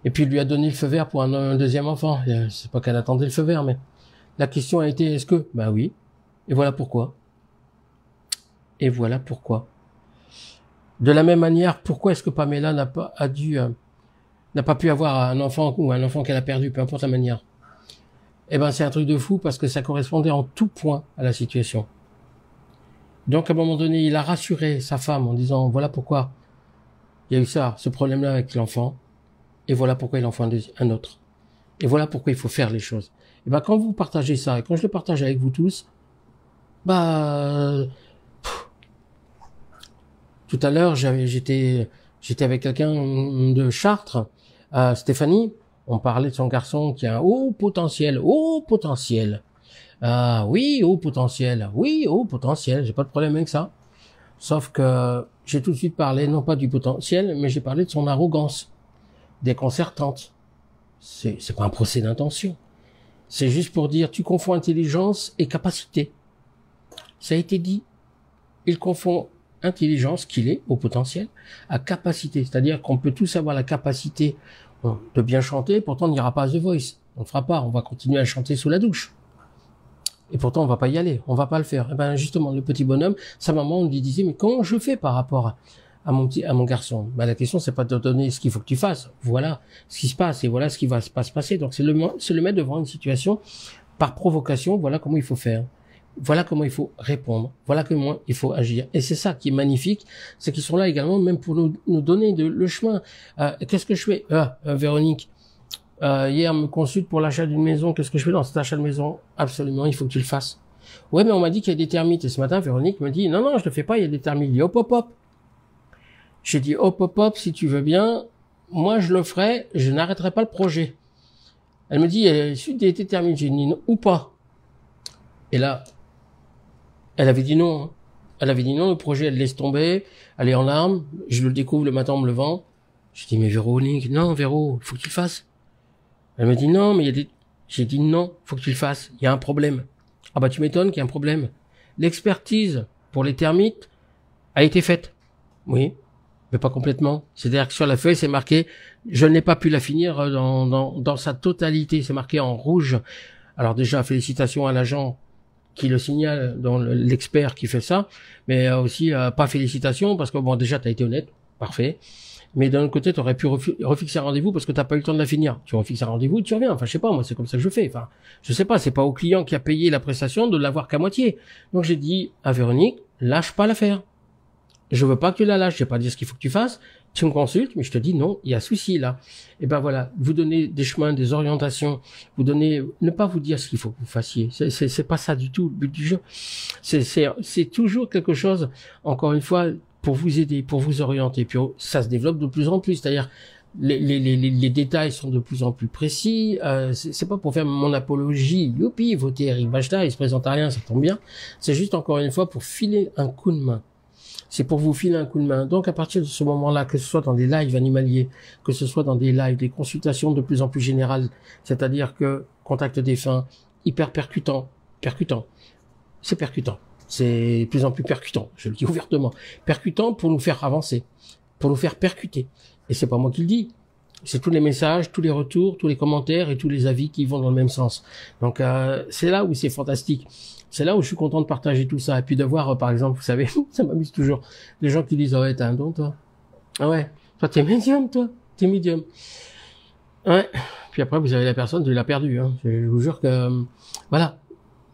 Et puis il lui a donné le feu vert pour un deuxième enfant. C'est pas qu'elle attendait le feu vert, mais la question a été, est-ce que? Ben oui. Et voilà pourquoi. Et voilà pourquoi. De la même manière, pourquoi est-ce que Pamela n'a pas pu avoir un enfant ou un enfant qu'elle a perdu, peu importe la manière? Eh ben, c'est un truc de fou parce que ça correspondait en tout point à la situation. Donc, à un moment donné, il a rassuré sa femme en disant, voilà pourquoi il y a eu ça, ce problème-là avec l'enfant. Et voilà pourquoi il en faut un autre. Et voilà pourquoi il faut faire les choses. Et ben, quand vous partagez ça, et quand je le partage avec vous tous, tout à l'heure, j'étais avec quelqu'un de Chartres, Stéphanie. On parlait de son garçon qui a un haut potentiel. Ah oui, haut potentiel. Oui, haut potentiel. J'ai pas de problème avec ça. Sauf que j'ai tout de suite parlé, non pas du potentiel, mais j'ai parlé de son arrogance, déconcertante. C'est pas un procès d'intention. C'est juste pour dire, tu confonds intelligence et capacité. Ça a été dit. Il confond intelligence, qu'il est, au potentiel, à capacité. C'est-à-dire qu'on peut tous avoir la capacité de bien chanter, pourtant on n'ira pas à The Voice. On ne fera pas, on va continuer à chanter sous la douche. Et pourtant on va pas y aller, on va pas le faire. Et ben justement, le petit bonhomme, sa maman lui disait, mais comment je fais par rapport à mon garçon? Ben la question, c'est pas de te donner ce qu'il faut que tu fasses. Voilà ce qui se passe et voilà ce qui va pas se passer. Donc c'est le mettre devant une situation par provocation, voilà comment il faut faire. Voilà comment il faut répondre. Voilà comment il faut agir. Et c'est ça qui est magnifique, c'est qu'ils sont là également même pour nous donner le chemin. Qu'est-ce que je fais? Véronique, hier me consulte pour l'achat d'une maison. Qu'est-ce que je fais dans cet achat de maison? Absolument, il faut que tu le fasses. Ouais, mais on m'a dit qu'il y a des termites. Et ce matin, Véronique me dit, non, je le fais pas, il y a des termites. Il dit, hop, hop, hop. J'ai dit, hop, hop, hop, si tu veux bien, moi je le ferai, je n'arrêterai pas le projet. Elle me dit, suite des termites. J'ai dit, non, ou pas. Et là, elle avait dit non. Hein. Elle avait dit non, le projet, elle laisse tomber, elle est en larmes, je le découvre le matin en me levant. Je dis, mais Véronique, non, Véro, faut que tu le fasses. Elle me dit, non, mais il y a des... J'ai dit, non, faut que tu le fasses, il y a un problème. Ah bah tu m'étonnes qu'il y a un problème. L'expertise pour les termites a été faite. Oui, mais pas complètement. C'est-à-dire que sur la feuille, c'est marqué, je n'ai pas pu la finir dans sa totalité, c'est marqué en rouge. Alors déjà, félicitations à l'agent qui le signale, dans l'expert qui fait ça, mais aussi pas félicitations parce que bon déjà t'as été honnête, parfait, mais d'un autre côté t'aurais pu refixer un rendez-vous parce que t'as pas eu le temps de la finir. Tu refixes un rendez-vous, tu reviens. Enfin je sais pas, moi c'est comme ça que je fais. Enfin je sais pas, c'est pas au client qui a payé la prestation de l'avoir qu'à moitié. Donc j'ai dit à Véronique, lâche pas l'affaire. Je veux pas que tu la lâches. Je vais pas dire ce qu'il faut que tu fasses. Tu me consultes, mais je te dis non, il y a souci là. Et ben voilà, vous donnez des chemins, des orientations, vous donnez, ne pas vous dire ce qu'il faut que vous fassiez. C'est pas ça du tout le but du jeu. C'est toujours quelque chose, encore une fois, pour vous aider, pour vous orienter. Puis ça se développe de plus en plus, c'est-à-dire les détails sont de plus en plus précis. C'est pas pour faire mon apologie. Youpi, votez Eric Bajda, il se présente à rien, ça tombe bien. C'est juste encore une fois pour filer un coup de main. C'est pour vous filer un coup de main. Donc à partir de ce moment-là, que ce soit dans des lives animaliers, que ce soit dans des lives, des consultations de plus en plus générales, c'est-à-dire que contact défunt, hyper percutant, c'est percutant. C'est de plus en plus percutant, je le dis ouvertement. Percutant pour nous faire avancer, pour nous faire percuter. Et c'est pas moi qui le dis. C'est tous les messages, tous les retours, tous les commentaires et tous les avis qui vont dans le même sens. Donc c'est là où c'est fantastique. C'est là où je suis content de partager tout ça. Et puis de voir, par exemple, vous savez, ça m'amuse toujours, des gens qui disent, ah ouais, t'as un don, toi. Ah ouais, toi t'es médium, toi. T'es médium. Ouais. Puis après, vous avez la personne, tu l'as perdu. Hein. Je vous jure que, voilà.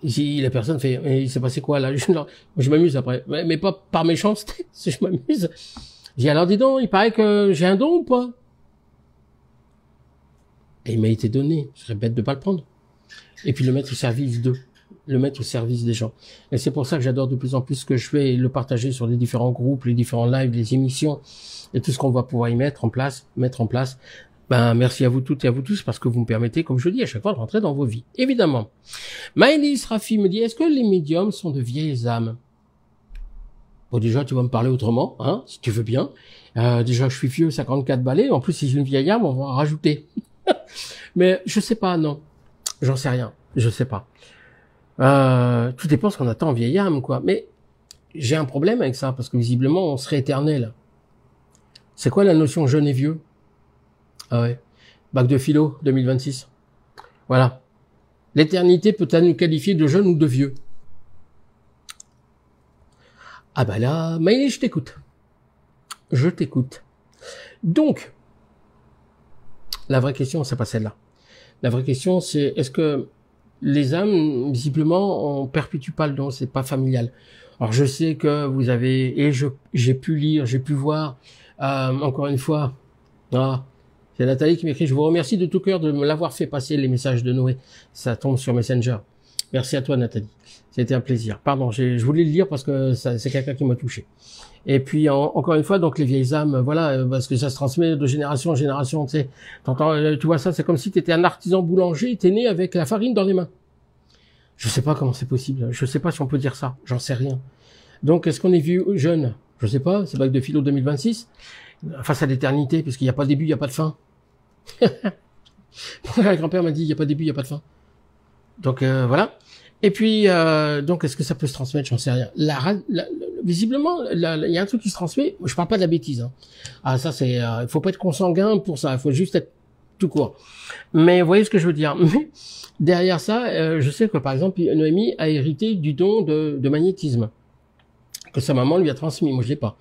Si la personne fait, il s'est passé quoi là? Je m'amuse après. Mais pas par méchanceté, je m'amuse. J'ai alors dis donc, il paraît que j'ai un don ou pas? Et il m'a été donné. Je serais bête de pas le prendre. Et puis le mettre au service d'eux. Le mettre au service des gens. Et c'est pour ça que j'adore de plus en plus ce que je fais et le partager sur les différents groupes, les différents lives, les émissions et tout ce qu'on va pouvoir y mettre en place. Ben, merci à vous toutes et à vous tous parce que vous me permettez, comme je le dis à chaque fois, de rentrer dans vos vies. Évidemment. Maëlys Rafi me dit, est-ce que les médiums sont de vieilles âmes? Bon, déjà, tu vas me parler autrement, hein, si tu veux bien. Déjà, je suis vieux, 54 balais. En plus, si j'ai une vieille âme, on va en rajouter. Mais je sais pas, non. J'en sais rien. Je sais pas. Tout dépend ce qu'on attend en vieille âme, quoi. Mais j'ai un problème avec ça, parce que visiblement, on serait éternel. C'est quoi la notion jeune et vieux? Ah ouais. Bac de philo, 2026. Voilà. L'éternité peut-elle nous qualifier de jeune ou de vieux? Ah bah là, Maïli, je t'écoute. Je t'écoute. Donc, la vraie question, c'est pas celle-là. La vraie question, c'est est-ce que les âmes, visiblement, on perpétue pas le don, c'est pas familial. Alors je sais que vous avez, et j'ai pu lire, j'ai pu voir, encore une fois, c'est Nathalie qui m'écrit, je vous remercie de tout cœur de me l'avoir fait passer les messages de Noé. Ça tombe sur Messenger. Merci à toi Nathalie. C'était un plaisir. Pardon, je voulais le lire parce que c'est quelqu'un qui m'a touché. Et puis encore une fois, donc les vieilles âmes, voilà, parce que ça se transmet de génération en génération. Tu sais, tu vois ça, c'est comme si tu étais un artisan boulanger, t'es né avec la farine dans les mains. Je sais pas comment c'est possible. Je sais pas si on peut dire ça. J'en sais rien. Donc, est-ce qu'on est vieux ou jeune? Je sais pas. C'est bac de philo 2026. Face à l'éternité, parce qu'il n'y a pas de début, il n'y a pas de fin. Le grand-père m'a dit, il n'y a pas de début, il n'y a pas de fin. Donc, voilà. Et puis, donc, est-ce que ça peut se transmettre? J'en sais rien. Visiblement, il y a un truc qui se transmet. Je parle pas de la bêtise. Hein. Ah, ça, c'est, il faut pas être consanguin pour ça. Il faut juste être tout court. Mais vous voyez ce que je veux dire. Mais derrière ça, je sais que par exemple, Noémie a hérité du don de magnétisme que sa maman lui a transmis. Moi, je l'ai pas.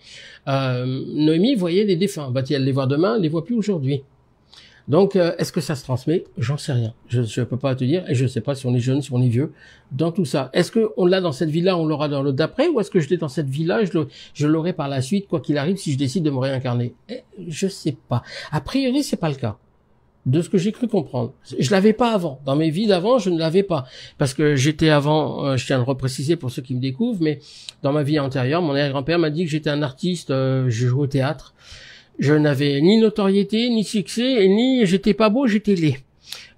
Noémie voyait les défunts. Va-t-elle les voir demain? Elle les voit plus aujourd'hui. Donc, est-ce que ça se transmet? J'en sais rien. Je peux pas te dire, et je sais pas si on est jeune, si on est vieux, dans tout ça. Est-ce que on l'a dans cette vie-là, on l'aura dans l'autre d'après, ou est-ce que je l'ai dans cette vie-là, je l'aurai par la suite, quoi qu'il arrive, si je décide de me réincarner? Je sais pas. A priori, c'est pas le cas. De ce que j'ai cru comprendre. Je l'avais pas avant. Dans mes vies d'avant, je ne l'avais pas. Parce que j'étais avant, je tiens à le repréciser pour ceux qui me découvrent, mais dans ma vie antérieure, mon arrière-grand-père m'a dit que j'étais un artiste, je jouais au théâtre. Je n'avais ni notoriété, ni succès, ni j'étais pas beau, j'étais laid.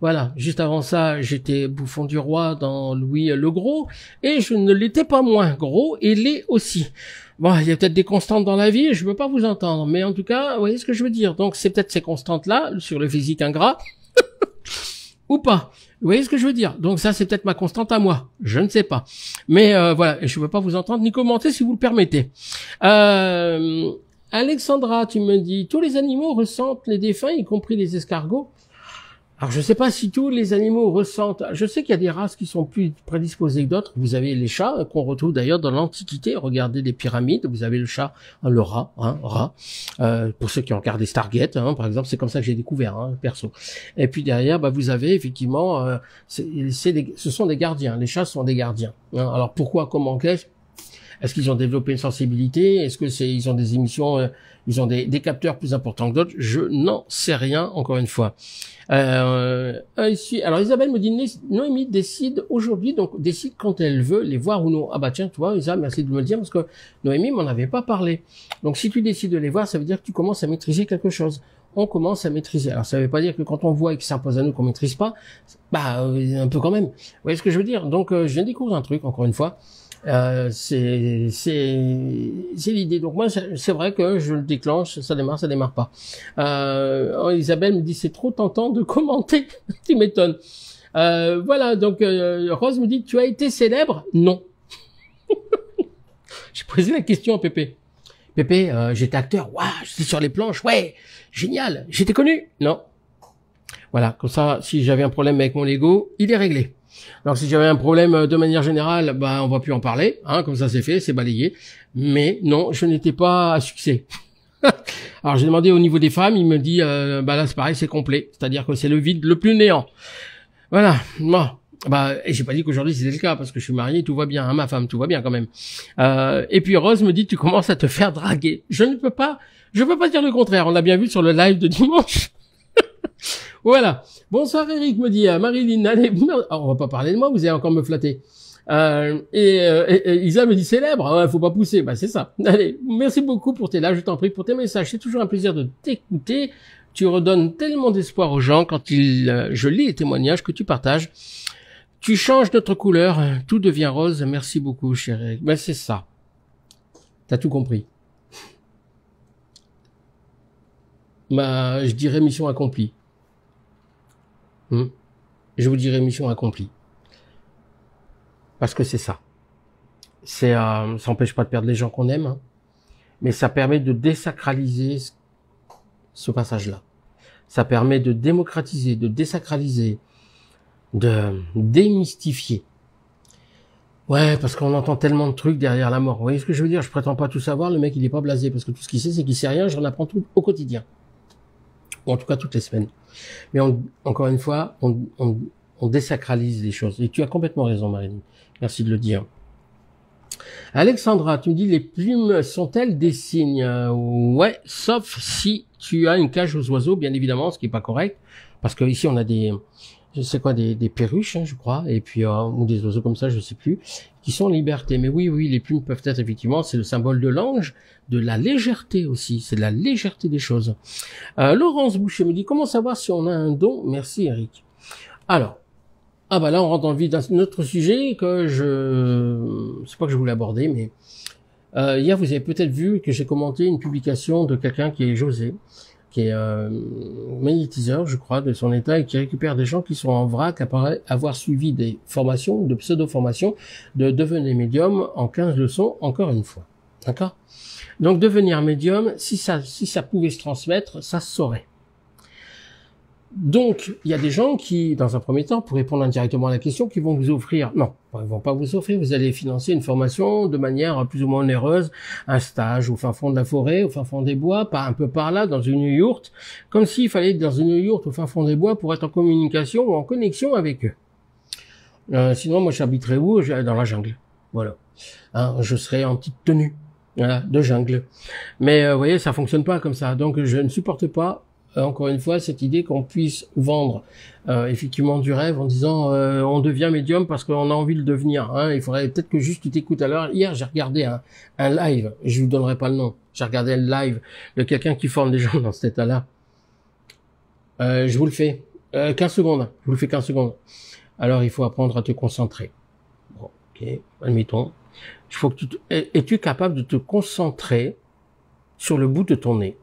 Voilà. Juste avant ça, j'étais bouffon du roi dans Louis le Gros, et je ne l'étais pas moins gros et laid aussi. Bon, il y a peut-être des constantes dans la vie, je veux pas vous entendre, mais en tout cas, vous voyez ce que je veux dire. Donc, c'est peut-être ces constantes-là, sur le physique ingrat, ou pas. Vous voyez ce que je veux dire. Donc, ça, c'est peut-être ma constante à moi. Je ne sais pas. Mais voilà, je veux pas vous entendre ni commenter si vous le permettez. Alexandra, tu me dis, tous les animaux ressentent les défunts, y compris les escargots. Alors, je sais pas si tous les animaux ressentent. Je sais qu'il y a des races qui sont plus prédisposées que d'autres. Vous avez les chats, qu'on retrouve d'ailleurs dans l'Antiquité. Regardez les pyramides. Vous avez le chat, le rat, pour ceux qui ont regardé Stargate, par exemple, c'est comme ça que j'ai découvert, perso. Et puis derrière, vous avez effectivement, ce sont des gardiens. Les chats sont des gardiens. Alors pourquoi, comment, qu'est-ce? Est-ce qu'ils ont développé une sensibilité? Est-ce que ils ont des émissions, ils ont des capteurs plus importants que d'autres? Je n'en sais rien, encore une fois. Ici, alors Isabelle me dit, Noémie décide aujourd'hui, donc décide quand elle veut les voir ou non. Ah bah tiens, tu vois, Isa, merci de me le dire, parce que Noémie m'en avait pas parlé. Donc si tu décides de les voir, ça veut dire que tu commences à maîtriser quelque chose. On commence à maîtriser. Alors ça veut pas dire que quand on voit et que ça impose à nous qu'on maîtrise pas, un peu quand même. Vous voyez ce que je veux dire? Donc je viens de découvrir un truc, encore une fois. C'est l'idée. Donc moi, c'est vrai que je le déclenche, ça démarre pas. Isabelle me dit, c'est trop tentant de commenter. Tu m'étonnes. Voilà, donc Rose me dit, tu as été célèbre? Non. J'ai posé la question à Pépé. Pépé, j'étais acteur, waouh, j'étais sur les planches, ouais, génial. J'étais connu? Non. Voilà, comme ça, si j'avais un problème avec mon Lego, il est réglé. Alors si j'avais un problème de manière générale, on va plus en parler, hein, comme ça c'est fait, c'est balayé. Mais non, je n'étais pas à succès. Alors j'ai demandé au niveau des femmes, il me dit, là c'est pareil, c'est complet, c'est-à-dire que c'est le vide le plus néant. Voilà, bon. Et j'ai pas dit qu'aujourd'hui c'était le cas, parce que je suis marié, tout va bien, hein, ma femme, tout va bien quand même. Et puis Rose me dit, tu commences à te faire draguer. Je peux pas dire le contraire, on l'a bien vu sur le live de dimanche. Voilà. Bonsoir Eric, me dit Marilyn. Allez, on va pas parler de moi, vous allez encore me flatter. Isa me dit célèbre, ouais, faut pas pousser. C'est ça. Allez, merci beaucoup pour tes lives, je t'en prie, pour tes messages. C'est toujours un plaisir de t'écouter. Tu redonnes tellement d'espoir aux gens quand je lis les témoignages que tu partages. Tu changes notre couleur, tout devient rose. Merci beaucoup, cher Eric. C'est ça. T'as tout compris. Je dirais mission accomplie. Je vous dirais mission accomplie. Parce que c'est ça. Ça n'empêche pas de perdre les gens qu'on aime, hein, mais ça permet de désacraliser ce passage-là. Ça permet de démocratiser, de désacraliser, de démystifier. Ouais, parce qu'on entend tellement de trucs derrière la mort. Vous voyez ce que je veux dire? Je prétends pas tout savoir, le mec il est pas blasé, parce que tout ce qu'il sait, c'est qu'il sait rien, j'en apprends tout au quotidien. Ou en tout cas toutes les semaines. Mais encore une fois, on désacralise les choses. Et tu as complètement raison, Marilyn. Merci de le dire. Alexandra, tu me dis, les plumes sont-elles des signes? Ouais, sauf si tu as une cage aux oiseaux, bien évidemment, ce qui est pas correct. Parce que ici, on a des perruches, hein, je crois, et puis ou des oiseaux comme ça, je sais plus, qui sont en liberté. Mais oui, les plumes peuvent être effectivement, c'est le symbole de l'ange, de la légèreté aussi, c'est de la légèreté des choses. Laurence Boucher me dit, comment savoir si on a un don? Merci Eric. Alors, là on rentre dans le vif d'un autre sujet que c'est pas que je voulais aborder, mais hier vous avez peut-être vu que j'ai commenté une publication de quelqu'un qui est José, qui est magnétiseur, je crois, de son état, et qui récupère des gens qui sont en vrac après avoir suivi des formations, de pseudo-formations, de devenir médium en 15 leçons, encore une fois. D'accord? Donc, devenir médium, si ça pouvait se transmettre, ça se saurait. Donc, il y a des gens qui, dans un premier temps, pour répondre indirectement à la question, qui vont vous offrir, non, ils vont pas vous offrir, vous allez financer une formation de manière plus ou moins onéreuse, un stage au fin fond de la forêt, au fin fond des bois, un peu par là, dans une yourte, comme s'il fallait être dans une yourte au fin fond des bois pour être en communication ou en connexion avec eux. Sinon, moi, j'habiterais où? Dans la jungle. Voilà. Je serais en petite tenue. Voilà, de jungle. Mais, vous voyez, ça fonctionne pas comme ça. Donc, je ne supporte pas, encore une fois, cette idée qu'on puisse vendre effectivement du rêve en disant on devient médium parce qu'on a envie de le devenir. Il faudrait peut-être que juste tu t'écoutes. Alors hier j'ai regardé un live, je vous donnerai pas le nom. J'ai regardé un live de quelqu'un qui forme des gens dans cet état-là. Je vous le fais 15 secondes. Je vous le fais 15 secondes. Alors il faut apprendre à te concentrer. Bon, ok, admettons. Il faut que es-tu capable de te concentrer sur le bout de ton nez?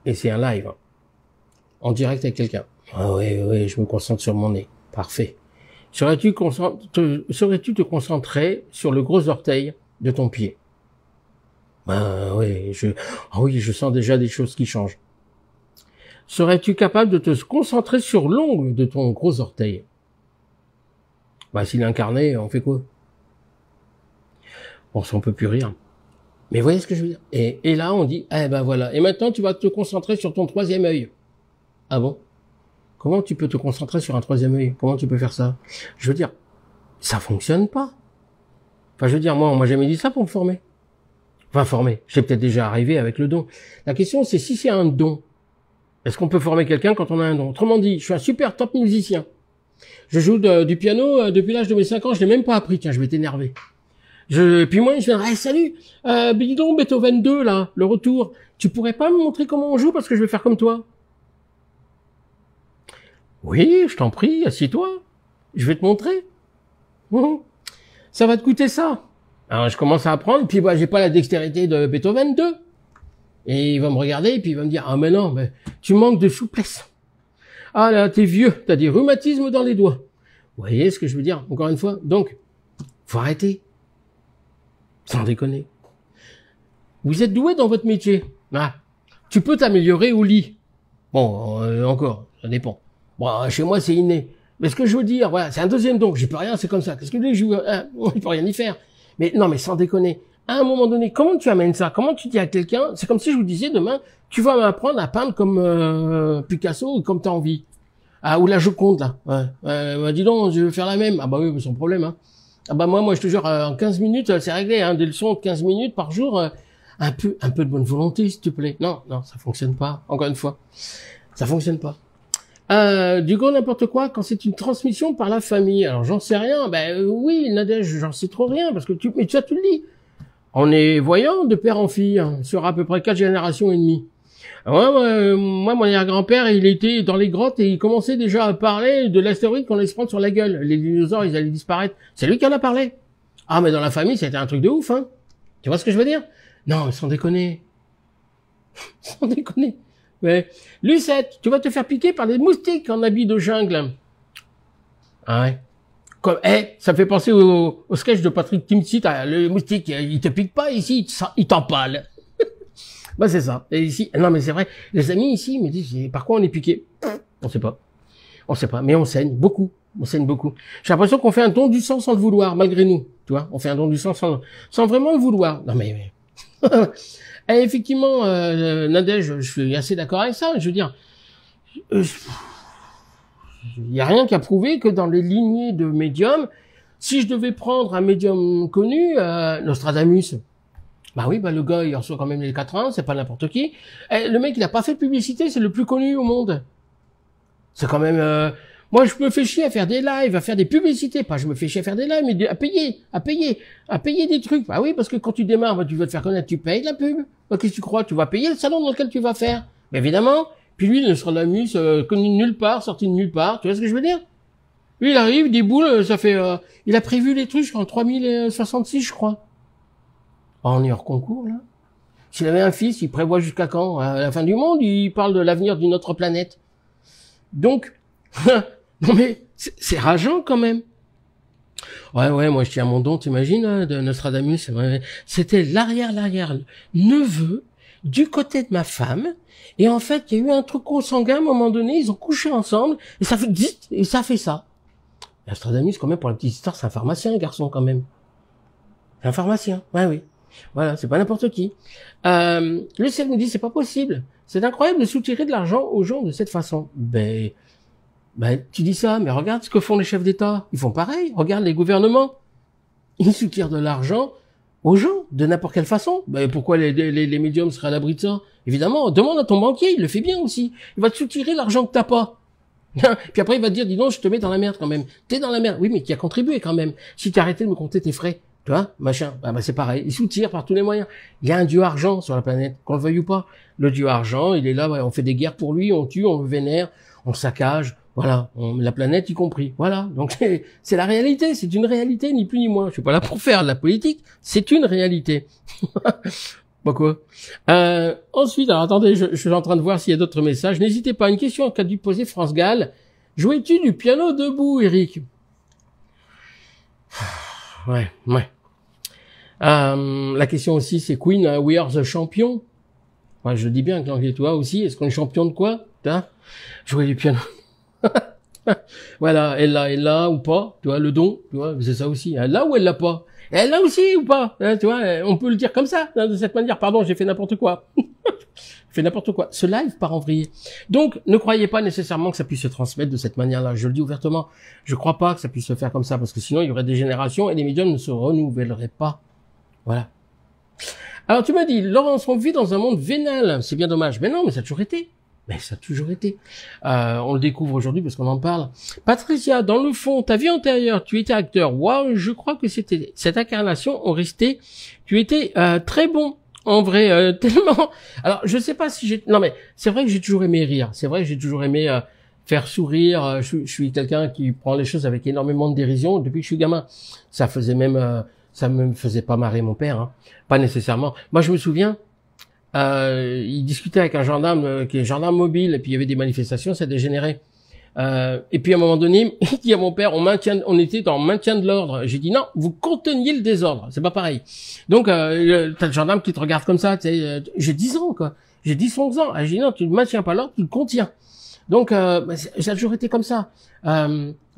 Et c'est un live. En direct avec quelqu'un. Ah oui, je me concentre sur mon nez. Parfait. Saurais-tu te concentrer sur le gros orteil de ton pied? Oui, je sens déjà des choses qui changent. Serais-tu capable de te concentrer sur l'ongle de ton gros orteil? S'il est incarné, on fait quoi? Bon, ça on peut plus rire. Mais voyez ce que je veux dire? Et là, on dit, voilà. Et maintenant, tu vas te concentrer sur ton troisième œil. Ah bon? Comment tu peux te concentrer sur un troisième œil? Comment tu peux faire ça? Je veux dire, ça fonctionne pas. Enfin, je veux dire, moi, on m'a jamais dit ça pour me former. Enfin, former. J'ai peut-être déjà arrivé avec le don. La question, c'est si c'est un don. Est-ce qu'on peut former quelqu'un quand on a un don? Autrement dit, je suis un super top musicien. Je joue du piano depuis l'âge de mes 5 ans, je l'ai même pas appris. Tiens, je vais t'énerver. Puis moi, je viens, hey, salut, dis donc, Beethoven 2, là, le retour. Tu pourrais pas me montrer comment on joue parce que je vais faire comme toi? Oui, je t'en prie, assieds-toi. Je vais te montrer. Ça va te coûter ça. Alors, je commence à apprendre, puis j'ai pas la dextérité de Beethoven 2. Et il va me regarder, et puis il va me dire, ah mais non, mais tu manques de souplesse. Ah là, t'es vieux, t'as des rhumatismes dans les doigts. Vous voyez ce que je veux dire, encore une fois? Donc, faut arrêter. Sans déconner. Vous êtes doué dans votre métier. Ah, tu peux t'améliorer au lit. Bon, encore, ça dépend. Bon, chez moi, c'est inné. Mais ce que je veux dire, voilà, c'est un deuxième don. J'y peux rien, c'est comme ça. Qu'est-ce que je joue? Je peux rien y faire. Mais non, mais sans déconner. À un moment donné, comment tu amènes ça? Comment tu dis à quelqu'un? C'est comme si je vous disais demain, tu vas m'apprendre à peindre comme Picasso ou comme t'as envie. Ah, ou la Joconde, là. Ouais. Dis donc, je veux faire la même. Ah bah oui, sans problème, hein. Ah bah moi, je te jure, en 15 minutes, c'est réglé, hein. Des leçons de 15 minutes par jour, un peu de bonne volonté, s'il te plaît. Non, ça fonctionne pas. Encore une fois. Ça fonctionne pas. Du coup, n'importe quoi, quand c'est une transmission par la famille. Alors, j'en sais rien. Oui, Nadège, j'en sais trop rien, parce que mais tu le dis. On est voyant de père en fille, hein, sur à peu près 4 générations et demie. Moi, mon arrière-grand-père, il était dans les grottes et il commençait déjà à parler de l'astéroïde qu'on allait se prendre sur la gueule. Les dinosaures, ils allaient disparaître. C'est lui qui en a parlé. Ah, mais dans la famille, c'était un truc de ouf, hein. Tu vois ce que je veux dire? Non, mais sans déconner. Sans déconner. Ouais. Lucette, tu vas te faire piquer par des moustiques en habit de jungle. Ah ouais. Comme, ça me fait penser au sketch de Patrick Timsit. Le moustique, il te pique pas ici, il t'empale. Bah c'est ça. Et ici, non mais c'est vrai. Les amis ici ils me disent, par quoi on est piqué? On sait pas. On sait pas. Mais on saigne beaucoup. On saigne beaucoup. J'ai l'impression qu'on fait un don du sang sans le vouloir, malgré nous. Tu vois, on fait un don du sang sans vraiment le vouloir. Non mais. Et effectivement, Nadège, je suis assez d'accord avec ça. Je veux dire, il y a rien qu'à prouver que dans les lignées de médiums, si je devais prendre un médium connu, Nostradamus. Bah oui, le gars, il reçoit quand même les 4 ans, c'est pas n'importe qui. Le mec, il a pas fait de publicité, c'est le plus connu au monde. C'est quand même... Moi, je me fais chier à faire des lives, à faire des publicités. Pas je me fais chier à faire des lives, mais à payer des trucs. Bah oui, parce que quand tu démarres, tu veux te faire connaître, tu payes la pub. Bah, qu'est-ce que tu crois? Tu vas payer le salon dans lequel tu vas faire. Mais évidemment. Puis lui, il ne sera Nostradamus, connu de nulle part, sorti de nulle part. Tu vois ce que je veux dire? Lui, il arrive, des boules, ça fait... il a prévu les trucs en 3066, je crois. Oh, on est hors concours, là. S'il avait un fils, il prévoit jusqu'à quand? À la fin du monde, il parle de l'avenir d'une autre planète. Donc, non mais, c'est rageant quand même. Ouais, moi je tiens mon don, t'imagines, de Nostradamus. C'était l'arrière-neveu du côté de ma femme. Et en fait, il y a eu un truc consanguin à un moment donné, ils ont couché ensemble, et ça fait et ça fait ça. Nostradamus, quand même, pour la petite histoire, c'est un pharmacien, un garçon, quand même. C'est un pharmacien, oui. Voilà, c'est pas n'importe qui. Le ciel me dit, c'est pas possible. C'est incroyable de soutirer de l'argent aux gens de cette façon. Tu dis ça, mais regarde ce que font les chefs d'État. Ils font pareil. Regarde les gouvernements. Ils soutirent de l'argent aux gens, de n'importe quelle façon. Pourquoi les médiums seraient à l'abri de ça? Évidemment, demande à ton banquier, il le fait bien aussi. Il va te soutirer l'argent que t'as pas. Puis après, il va te dire, dis donc, je te mets dans la merde quand même. T'es dans la merde. Oui, mais qui a contribué quand même. Si tu arrêtais de me compter tes frais. Tu vois, machin. C'est pareil. Il soutire par tous les moyens. Il y a un dieu argent sur la planète, qu'on le veuille ou pas. Le dieu argent, il est là, on fait des guerres pour lui, on tue, on le vénère, on saccage. Voilà. La planète y compris. Voilà. Donc, c'est la réalité. C'est une réalité, ni plus ni moins. Je suis pas là pour faire de la politique. C'est une réalité. Quoi. Ensuite, alors attendez, je suis en train de voir s'il y a d'autres messages. N'hésitez pas. Une question qu'a dû poser France Gall. Jouais-tu du piano debout, Eric? Ouais. La question aussi, c'est Queen, we are the champion. Ouais, je dis bien que l'anglais, toi aussi, est-ce qu'on est champion de quoi? Jouer du piano. Voilà, elle l'a ou pas, tu vois, le don, tu vois, c'est ça aussi. Elle l'a ou elle l'a pas? Elle l'a aussi ou pas? Tu vois, on peut le dire comme ça, de cette manière. Pardon, j'ai fait n'importe quoi. Je fais n'importe quoi. Ce live part en vrille. Donc, ne croyez pas nécessairement que ça puisse se transmettre de cette manière-là. Je le dis ouvertement. Je crois pas que ça puisse se faire comme ça, parce que sinon, il y aurait des générations et les médiums ne se renouvelleraient pas. Voilà. Alors, tu m'as dit, Laurence, on vit dans un monde vénal. C'est bien dommage. Mais non, mais ça a toujours été. Mais ça a toujours été. On le découvre aujourd'hui parce qu'on en parle. Patricia, dans le fond, ta vie antérieure, tu étais acteur. Waouh, je crois que c'était cette incarnation, tu étais très bon. En vrai, tellement. Alors, je sais pas si non mais c'est vrai que j'ai toujours aimé rire. C'est vrai que j'ai toujours aimé faire sourire. Je suis quelqu'un qui prend les choses avec énormément de dérision depuis que je suis gamin. Ça me faisait pas marrer mon père, hein. Pas nécessairement. Moi, je me souviens. Il discutait avec un gendarme qui est gendarme mobile, et puis il y avait des manifestations, ça dégénérait. Et puis à un moment donné, il dit à mon père, on était dans maintien de l'ordre. J'ai dit non, vous conteniez le désordre, c'est pas pareil. Donc t'as le gendarme qui te regarde comme ça, tu sais, j'ai 10 ans quoi, j'ai 10, 11 ans. J'ai dit non, tu ne maintiens pas l'ordre, tu le contiens. Donc ça a toujours été comme ça.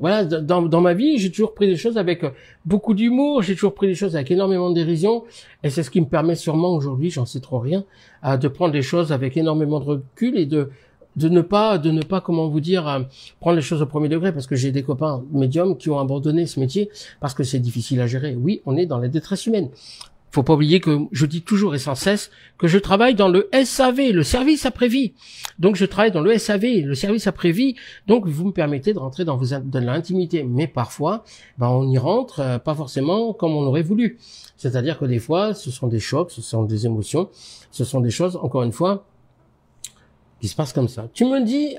Voilà, dans ma vie, j'ai toujours pris des choses avec beaucoup d'humour, j'ai toujours pris des choses avec énormément de dérision, et c'est ce qui me permet sûrement aujourd'hui, j'en sais trop rien, de prendre les choses avec énormément de recul et de ne pas, comment vous dire, prendre les choses au premier degré, parce que j'ai des copains médiums qui ont abandonné ce métier parce que c'est difficile à gérer. Oui, on est dans la détresse humaine. Faut pas oublier que je dis toujours et sans cesse que je travaille dans le SAV, le service après-vie. Donc je travaille dans le SAV, le service après-vie. Donc vous me permettez de rentrer dans l'intimité, mais parfois, on y rentre pas forcément comme on aurait voulu. C'est-à-dire que des fois, ce sont des chocs, ce sont des émotions, ce sont des choses, encore une fois, qui se passent comme ça. Tu me dis,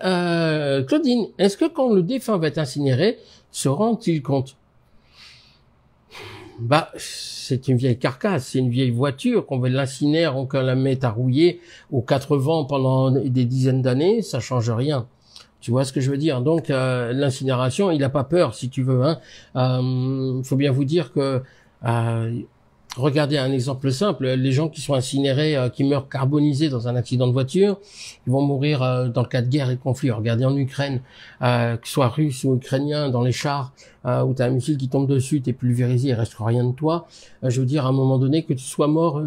Claudine, est-ce que quand le défunt va être incinéré, se rend-il compte? C'est une vieille carcasse, c'est une vieille voiture qu'on l'incinère, qu'on la met à rouiller aux 4 vents pendant des dizaines d'années, ça change rien. Tu vois ce que je veux dire? Donc l'incinération, il a pas peur, si tu veux. Faut bien vous dire que regardez un exemple simple, les gens qui sont incinérés, qui meurent carbonisés dans un accident de voiture, ils vont mourir dans le cas de guerre et de conflit. Regardez en Ukraine, que ce soit russe ou ukrainien, dans les chars, où tu as un missile qui tombe dessus, t'es pulvérisé, il reste rien de toi. Je veux dire, à un moment donné, que tu sois mort,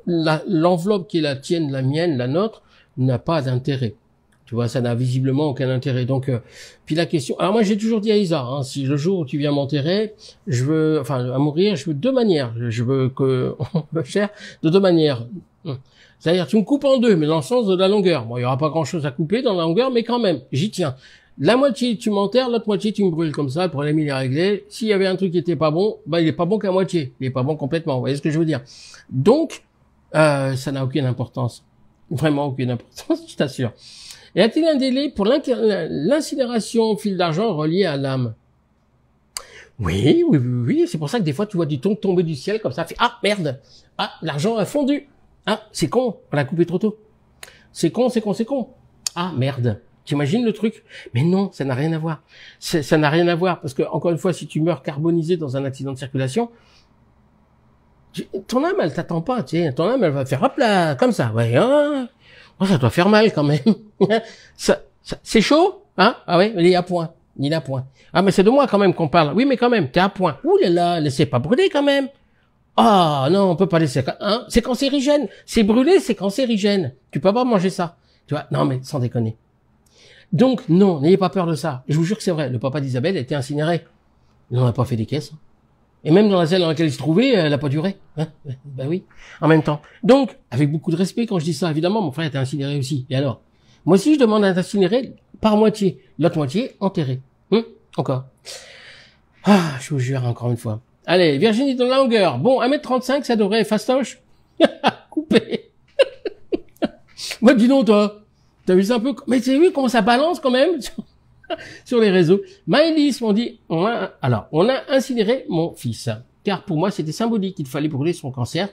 l'enveloppe qui est la tienne, la mienne, la nôtre, n'a pas d'intérêt. Tu vois, ça n'a visiblement aucun intérêt. Donc, puis la question. Alors moi, j'ai toujours dit à Isa, si le jour où tu viens m'enterrer, à mourir, je veux deux manières. Je veux que on me cher de deux manières. C'est-à-dire, tu me coupes en deux, mais dans le sens de la longueur. Bon, il y aura pas grand-chose à couper dans la longueur, mais quand même, j'y tiens. La moitié, tu m'enterres, l'autre moitié, tu me brûles. Comme ça, le problème, il est réglé. S'il y avait un truc qui était pas bon, il est pas bon qu'à moitié. Il est pas bon complètement. Vous voyez ce que je veux dire? Donc, ça n'a aucune importance. Vraiment aucune importance, je t'assure. Y a-t-il un délai pour l'incinération au fil d'argent relié à l'âme? Oui, c'est pour ça que des fois tu vois du thon tomber du ciel comme ça, fait ah merde, ah l'argent a fondu, ah c'est con, on l'a coupé trop tôt, c'est con, ah merde, t'imagines le truc? Mais non, ça n'a rien à voir, ça n'a rien à voir parce que encore une fois, si tu meurs carbonisé dans un accident de circulation, ton âme elle t'attend pas, tu sais, ton âme elle va faire hop là comme ça, ouais. Oh, ça doit faire mal quand même. C'est chaud, hein? Ah ouais, il est à point. Ah, mais c'est de moi quand même qu'on parle. Oui, mais quand même, t'es à point. Ouh là là, laissez pas brûler quand même. Ah non, on peut pas laisser. Hein? C'est cancérigène. C'est brûlé, c'est cancérigène. Tu peux pas manger ça. Tu vois? Non, mais sans déconner. Donc non, n'ayez pas peur de ça. Je vous jure que c'est vrai. Le papa d'Isabelle a été incinéré. Il n'en a pas fait des caisses. Et même dans la salle dans laquelle il se trouvait, elle n'a pas duré. Hein, ben oui, en même temps. Donc, avec beaucoup de respect quand je dis ça, évidemment, mon frère était incinéré aussi. Et alors? Moi aussi, je demande à être incinéré par moitié. L'autre moitié, enterré. Encore. Ah, je vous jure, encore une fois. Allez, Virginie de longueur. Bon, 1m35, ça devrait être fastoche. Coupé. Moi, dis donc, toi. T'as vu ça un peu? Mais tu as vu comment ça balance quand même? Sur les réseaux. Maëlys m'ont dit, on a incinéré mon fils. Car pour moi, c'était symbolique. Il fallait brûler son cancer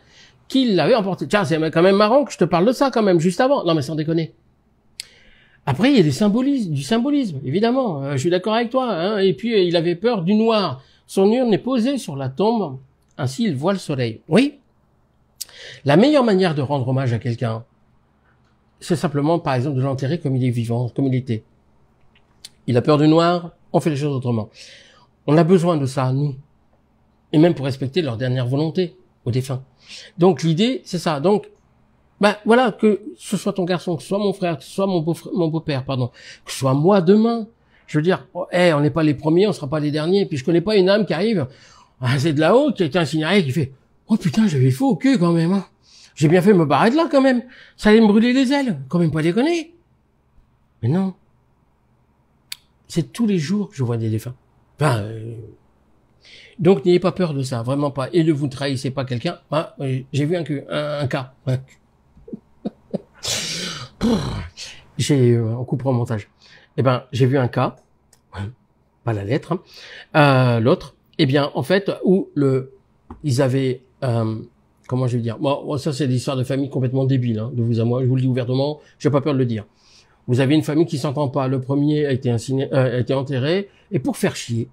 qu'il l'avait emporté. Tiens, c'est quand même marrant que je te parle de ça quand même, juste avant. Non, mais sans déconner. Après, il y a du symbolisme, évidemment. Je suis d'accord avec toi, hein. Et puis, il avait peur du noir. Son urne est posée sur la tombe. Ainsi, il voit le soleil. Oui. La meilleure manière de rendre hommage à quelqu'un, c'est simplement, par exemple, de l'enterrer comme il est vivant, comme il était. Il a peur du noir, on fait les choses autrement. On a besoin de ça, nous. Et même pour respecter leur dernière volonté aux défunts. Donc l'idée, c'est ça. Donc, Ben voilà, que ce soit ton garçon, que ce soit mon frère, que ce soit mon beau-père, pardon, que ce soit moi demain. Je veux dire, oh, on n'est pas les premiers, on sera pas les derniers. Puis je connais pas une âme qui arrive, c'est de là-haut, qui a été incinéré, qui fait, oh putain, j'avais faux au cul quand même. Hein. J'ai bien fait de me barrer de là quand même. Ça allait me brûler les ailes, quand même pas déconner. Mais non. C'est tous les jours que je vois des défunts. Enfin, donc n'ayez pas peur de ça, vraiment pas. Et ne vous trahissez pas quelqu'un. Ah, j'ai vu un cas. On coupera au montage. Eh ben, j'ai vu un cas, pas la lettre, hein. L'autre, eh bien, en fait, où ils avaient, comment je vais dire, bon, ça c'est des histoires de famille complètement débiles, hein, de vous à moi, je vous le dis ouvertement, j'ai pas peur de le dire. Vous avez une famille qui s'entend pas, le premier a été enterré, et pour faire chier,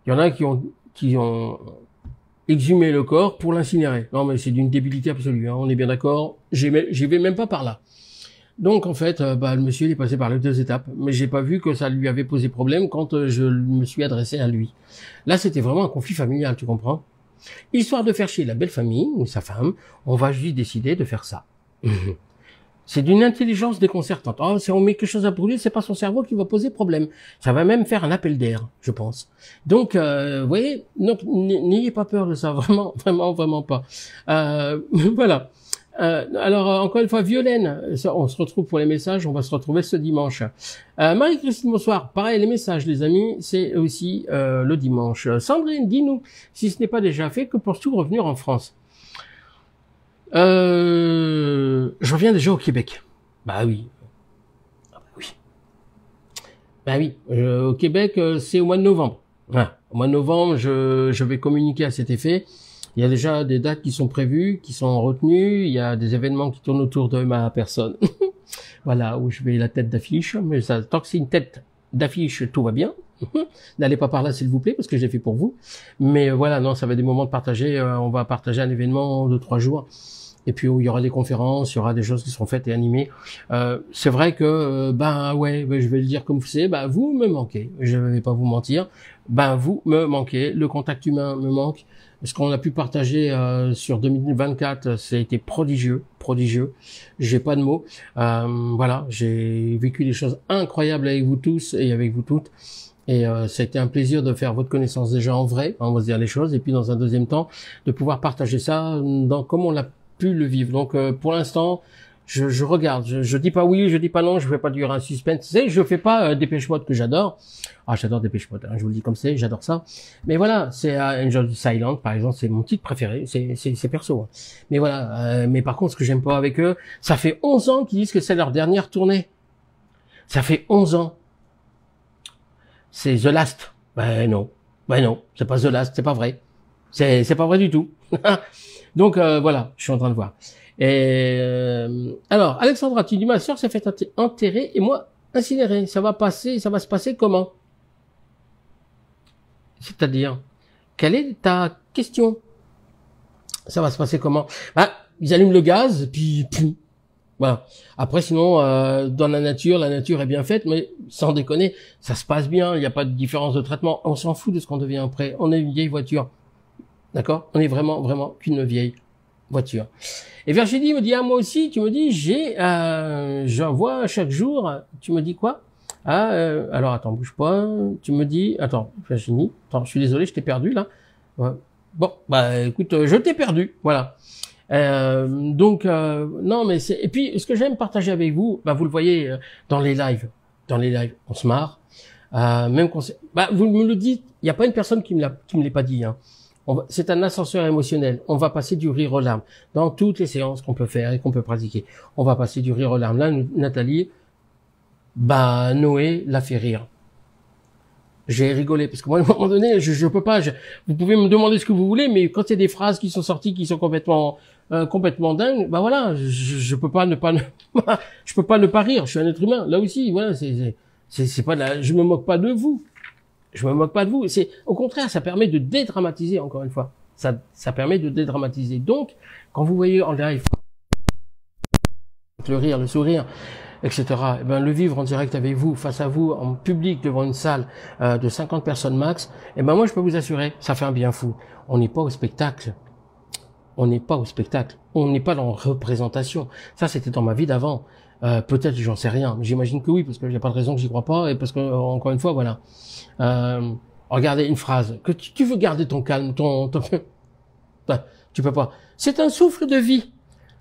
il y en a qui ont exhumé le corps pour l'incinérer. Non, mais c'est d'une débilité absolue, hein, on est bien d'accord, j'y vais même pas par là. Donc en fait, le monsieur il est passé par les 2 étapes, mais j'ai pas vu que ça lui avait posé problème quand je me suis adressé à lui. Là, c'était vraiment un conflit familial, tu comprends? Histoire de faire chier la belle famille ou sa femme, on va juste décider de faire ça. C'est d'une intelligence déconcertante. Oh, si on met quelque chose à brûler, c'est pas son cerveau qui va poser problème. Ça va même faire un appel d'air, je pense. Donc, vous voyez, n'ayez pas peur de ça, vraiment, vraiment, vraiment pas. Voilà. Alors, encore une fois, Violaine, on se retrouve pour les messages, on va se retrouver ce dimanche. Marie-Christine, bonsoir. Pareil, les messages, les amis, c'est aussi le dimanche. Sandrine, dis-nous, si ce n'est pas déjà fait, que penses-tu revenir en France? Je reviens déjà au Québec. Bah oui. Oui. Bah oui. Au Québec, c'est au mois de novembre. Voilà. Au mois de novembre, je vais communiquer à cet effet. Il y a déjà des dates qui sont prévues, qui sont retenues. Il y a des événements qui tournent autour de ma personne. Voilà, où je vais la tête d'affiche. Mais ça, tant que c'est une tête d'affiche, tout va bien. N'allez pas par là, s'il vous plaît, parce que je l'ai fait pour vous. Mais voilà, non, ça va être des moments de partager. On va partager un événement de 3 jours. Et puis où il y aura des conférences, il y aura des choses qui seront faites et animées. C'est vrai que, je vais le dire comme c'est, vous me manquez. Je ne vais pas vous mentir. Vous me manquez. Le contact humain me manque. Ce qu'on a pu partager sur 2024, ça a été prodigieux. J'ai pas de mots. Voilà, j'ai vécu des choses incroyables avec vous tous et avec vous toutes. Et ça a été un plaisir de faire votre connaissance déjà en vrai, on va se dire les choses. Et puis dans un deuxième temps, de pouvoir partager ça comme on l'a pu le vivre. Donc pour l'instant, je regarde, je dis pas oui, je dis pas non, je fais pas durer un suspense. Tu sais, je fais pas Dépêche Mode que j'adore. Ah, j'adore Dépêche Mode, hein, je vous le dis comme c'est, j'adore ça. Mais voilà, c'est Angel Silent, par exemple, c'est mon titre préféré, c'est perso. Hein. Mais voilà, mais par contre, ce que j'aime pas avec eux, ça fait 11 ans qu'ils disent que c'est leur dernière tournée. Ça fait 11 ans. C'est The Last. Non, c'est pas The Last, c'est pas vrai. C'est pas vrai du tout. Donc voilà, je suis en train de voir. Et alors, Alexandra, tu dis ma sœur s'est fait enterrer et moi incinéré. Ça va se passer comment? C'est-à-dire, quelle est ta question? Ça va se passer comment? Ils allument le gaz, puis voilà. Après, sinon, dans la nature est bien faite, mais sans déconner, ça se passe bien. Il n'y a pas de différence de traitement. On s'en fout de ce qu'on devient après. On est une vieille voiture. D'accord? On est vraiment, vraiment qu'une vieille voiture. Et Virginie me dit, moi aussi, tu me dis, j'en vois chaque jour, tu me dis quoi? Alors attends, bouge pas, tu me dis, attends, Virginie, je suis désolé, je t'ai perdu, là. Ouais. Bon, écoute, je t'ai perdu, voilà. Non, mais et puis, ce que j'aime partager avec vous, vous le voyez dans les lives, on se marre, même quand vous me le dites, il n'y a pas une personne qui me l'ait pas dit, hein. C'est un ascenseur émotionnel. On va passer du rire aux larmes dans toutes les séances qu'on peut faire et qu'on peut pratiquer. On va passer du rire aux larmes. Là, Nathalie, Noé l'a fait rire. J'ai rigolé parce que moi, à un moment donné, je peux pas. Vous pouvez me demander ce que vous voulez, mais quand il y a des phrases qui sont sorties qui sont complètement dingues, voilà, je peux pas ne pas je peux pas ne pas rire. Je suis un être humain. Là aussi, voilà, c'est pas je me moque pas de vous. Je me moque pas de vous. Au contraire, ça permet de dédramatiser, encore une fois. Ça permet de dédramatiser. Donc, quand vous voyez en live le rire, le sourire, etc., le vivre en direct avec vous, face à vous, en public, devant une salle de 50 personnes max, moi, je peux vous assurer, ça fait un bien fou. On n'est pas au spectacle. on n'est pas au spectacle, on n'est pas dans représentation. Ça, c'était dans ma vie d'avant. Peut-être, j'en sais rien, mais j'imagine que oui, parce qu'il n'y a pas de raison que j'y crois pas, et parce que, encore une fois, voilà. Regardez une phrase, que tu veux garder ton calme, tu peux pas. C'est un souffle de vie,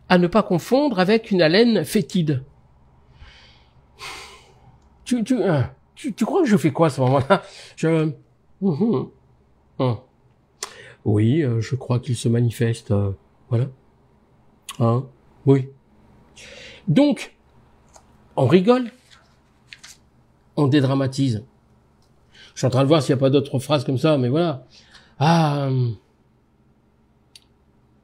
à ne pas confondre avec une haleine fétide. Tu crois que je fais quoi à ce moment-là? Oui, je crois qu'il se manifeste, voilà. Hein? Oui. Donc, on rigole, on dédramatise. Je suis en train de voir s'il n'y a pas d'autres phrases comme ça, mais voilà.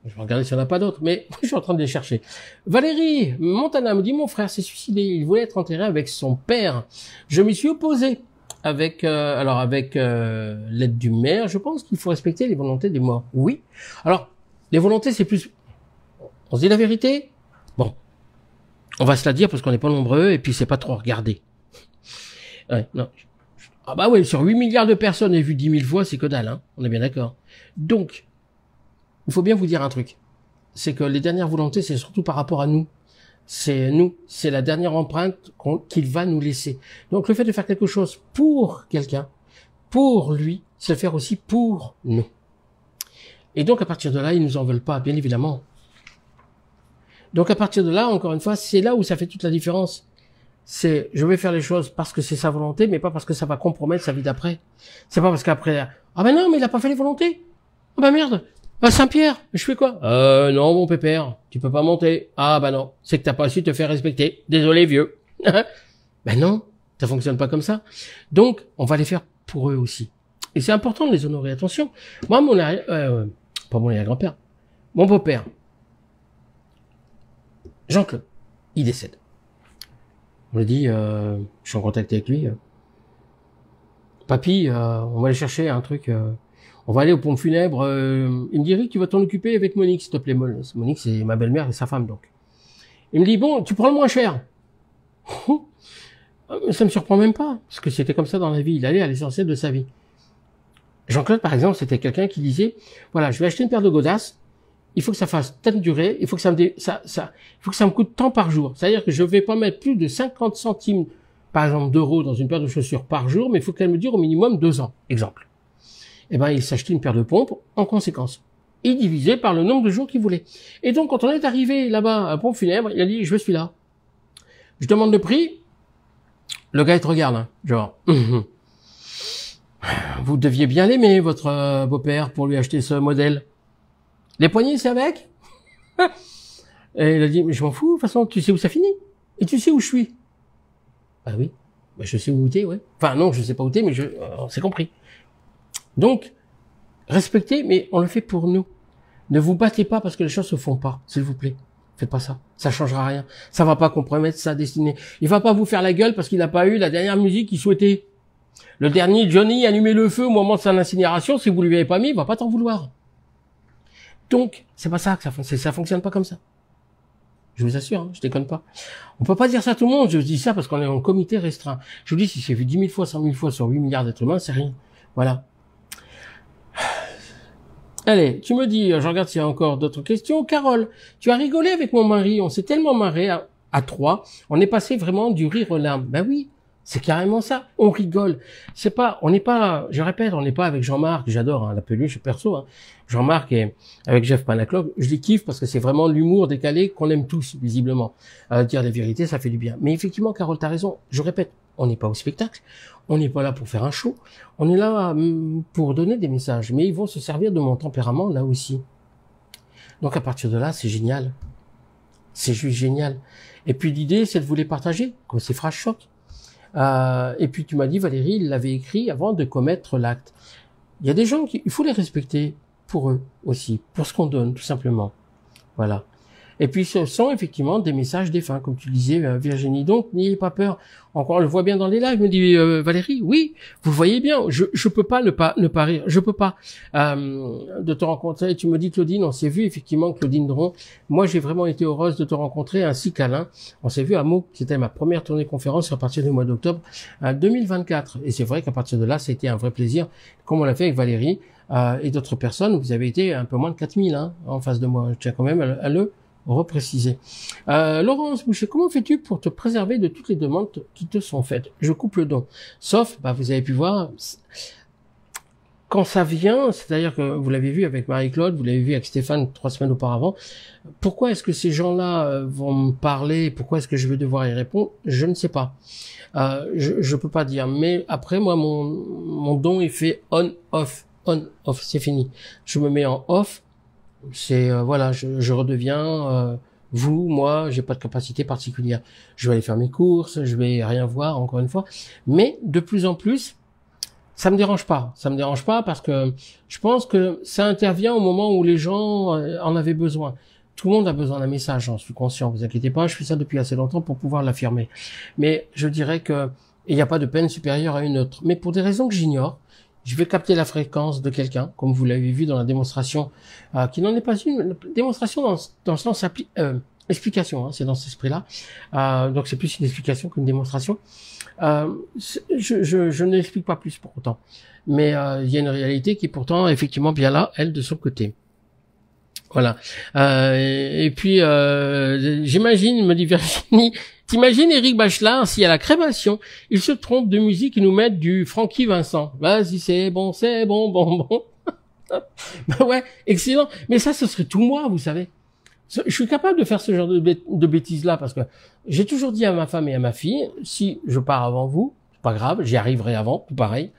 Je vais regarder s'il n'y en a pas d'autres, mais je suis en train de les chercher. Valérie Montana me dit, mon frère s'est suicidé, il voulait être enterré avec son père. Je m'y suis opposé avec l'aide du maire. Je pense qu'il faut respecter les volontés des morts. Oui. Alors, les volontés, c'est plus... On se dit la vérité? Bon. On va se la dire parce qu'on n'est pas nombreux et puis c'est pas trop regardé. Ouais, non. Ah bah oui, sur 8 milliards de personnes et vu 10 000 fois, c'est que dalle, hein. On est bien d'accord. Donc, il faut bien vous dire un truc. C'est que les dernières volontés, c'est surtout par rapport à nous. C'est nous. C'est la dernière empreinte qu'il va nous laisser. Donc, le fait de faire quelque chose pour quelqu'un, pour lui, c'est le faire aussi pour nous. Et donc, à partir de là, ils nous en veulent pas, bien évidemment. Donc, à partir de là, encore une fois, c'est là où ça fait toute la différence. C'est, je vais faire les choses parce que c'est sa volonté, mais pas parce que ça va compromettre sa vie d'après. C'est pas parce qu'après, ah ben non, mais il a pas fait les volontés. Ah ben merde. Ah Saint-Pierre, je fais quoi? Non, mon pépère, tu peux pas monter. Ah bah non, c'est que t'as pas su te faire respecter. Désolé, vieux. Ben non, ça fonctionne pas comme ça. Donc, on va les faire pour eux aussi. Et c'est important de les honorer. Attention. Moi, pas mon arrière-grand-père, mon beau-père, Jean-Claude, il décède. On lui dit, je suis en contact avec lui. Papy, on va aller chercher un truc. On va aller aux pompes funèbres. Il me dirait que tu vas t'en occuper avec Monique, s'il te plaît. Monique, c'est ma belle-mère et sa femme, donc. Il me dit, bon, tu prends le moins cher. Ça me surprend même pas, parce que c'était comme ça dans la vie. Il allait à l'essentiel de sa vie. Jean-Claude, par exemple, c'était quelqu'un qui disait, voilà, je vais acheter une paire de godasses. Il faut que ça fasse telle durée. Il faut que ça me coûte tant par jour. C'est-à-dire que je vais pas mettre plus de 50 centimes, par exemple, d'euros dans une paire de chaussures par jour, mais il faut qu'elle me dure au minimum 2 ans. Exemple. Eh ben, il s'achetait une paire de pompes en conséquence. Il divisait par le nombre de jours qu'il voulait. Et donc, quand on est arrivé là-bas à pompe funèbre, il a dit, je veux celui-là. Je demande le prix. Le gars, il te regarde, hein, genre, vous deviez bien l'aimer, votre beau-père, pour lui acheter ce modèle. Les poignées, c'est avec? Et il a dit, mais je m'en fous, de toute façon, tu sais où ça finit. Et tu sais où je suis. Bah oui. Bah, je sais où t'es, ouais. Enfin, non, je sais pas où t'es, mais on s'est compris. Donc, respectez, mais on le fait pour nous. Ne vous battez pas parce que les choses se font pas, s'il vous plaît. Faites pas ça. Ça changera rien. Ça va pas compromettre sa destinée. Il va pas vous faire la gueule parce qu'il n'a pas eu la dernière musique qu'il souhaitait. Le dernier Johnny allumait le feu au moment de son incinération. Si vous lui avez pas mis, il va pas t'en vouloir. Donc, c'est pas ça que ça fonctionne pas comme ça. Je vous assure, hein, je déconne pas. On peut pas dire ça à tout le monde. Je dis ça parce qu'on est en comité restreint. Je vous dis, si c'est vu 10 000 fois, 100 000 fois sur 8 milliards d'êtres humains, c'est rien. Voilà. Allez, tu me dis, je regarde s'il y a encore d'autres questions. Carole, tu as rigolé avec mon mari, on s'est tellement marré à 3, on est passé vraiment du rire aux larmes. Ben oui, c'est carrément ça, on rigole. On n'est pas, je répète, on n'est pas avec Jean-Marc, j'adore hein, la peluche perso, hein. Jean-Marc et avec Jeff Panaclock, je les kiffe parce que c'est vraiment l'humour décalé qu'on aime tous, visiblement. Dire la vérité, ça fait du bien. Mais effectivement, Carole, t'as raison, je répète, on n'est pas au spectacle, on n'est pas là pour faire un show, on est là pour donner des messages, mais ils vont se servir de mon tempérament là aussi. Donc à partir de là, c'est génial. C'est juste génial. Et puis l'idée, c'est de vous les partager, comme ces phrases choc. Et puis tu m'as dit, Valérie, il l'avait écrit avant de commettre l'acte. Il y a des gens il faut les respecter pour eux aussi, pour ce qu'on donne, tout simplement. Voilà. Et puis ce sont effectivement des messages défunts, comme tu disais, Virginie. Donc n'ayez pas peur. Encore, on le voit bien dans les lives. Me dit Valérie, oui, vous le voyez bien. Je peux pas ne pas rire. Je peux pas de te rencontrer. Tu me dis Claudine, on s'est vu effectivement, Claudine Dron. Moi, j'ai vraiment été heureuse de te rencontrer, ainsi qu'Alain. On s'est vu à Meaux. C'était ma première tournée conférence à partir du mois d'octobre 2024. Et c'est vrai qu'à partir de là, c'était un vrai plaisir, comme on l'a fait avec Valérie. et d'autres personnes, vous avez été un peu moins de 4000 hein, en face de moi. Je tiens quand même à le repréciser. Laurence Boucher, comment fais-tu pour te préserver de toutes les demandes qui te sont faites? Je coupe le don. Sauf, vous avez pu voir, quand ça vient, c'est-à-dire que vous l'avez vu avec Marie-Claude, vous l'avez vu avec Stéphane 3 semaines auparavant, pourquoi est-ce que ces gens-là vont me parler, pourquoi est-ce que je vais devoir y répondre? Je ne sais pas. Je peux pas dire. Mais après, moi, mon don est fait on-off. On-off, c'est fini. Je me mets en off. C'est voilà, je redeviens vous, moi, j'ai pas de capacité particulière. Je vais aller faire mes courses, je vais rien voir, encore une fois. Mais de plus en plus, ça me dérange pas. Ça me dérange pas parce que je pense que ça intervient au moment où les gens en avaient besoin. Tout le monde a besoin d'un message, j'en suis conscient. Vous inquiétez pas, je fais ça depuis assez longtemps pour pouvoir l'affirmer. Mais je dirais que il n'y a pas de peine supérieure à une autre. Mais pour des raisons que j'ignore, je vais capter la fréquence de quelqu'un, comme vous l'avez vu dans la démonstration, qui n'en est pas une démonstration dans le sens explication, hein, c'est dans cet esprit-là. Donc c'est plus une explication qu'une démonstration. Je ne l'explique pas plus pour autant. Mais il y a une réalité qui est pourtant effectivement bien là, elle, de son côté. Voilà. Et puis, j'imagine, me dit Virginie, t'imagines Éric Bachelard, si à la crémation, il se trompe de musique et nous met du Francky Vincent. Vas-y, c'est bon, bon. Ouais, excellent. Mais ça, ce serait tout moi, vous savez. Je suis capable de faire ce genre de bêtises-là parce que j'ai toujours dit à ma femme et à ma fille, si je pars avant vous, c'est pas grave, j'y arriverai avant, tout pareil.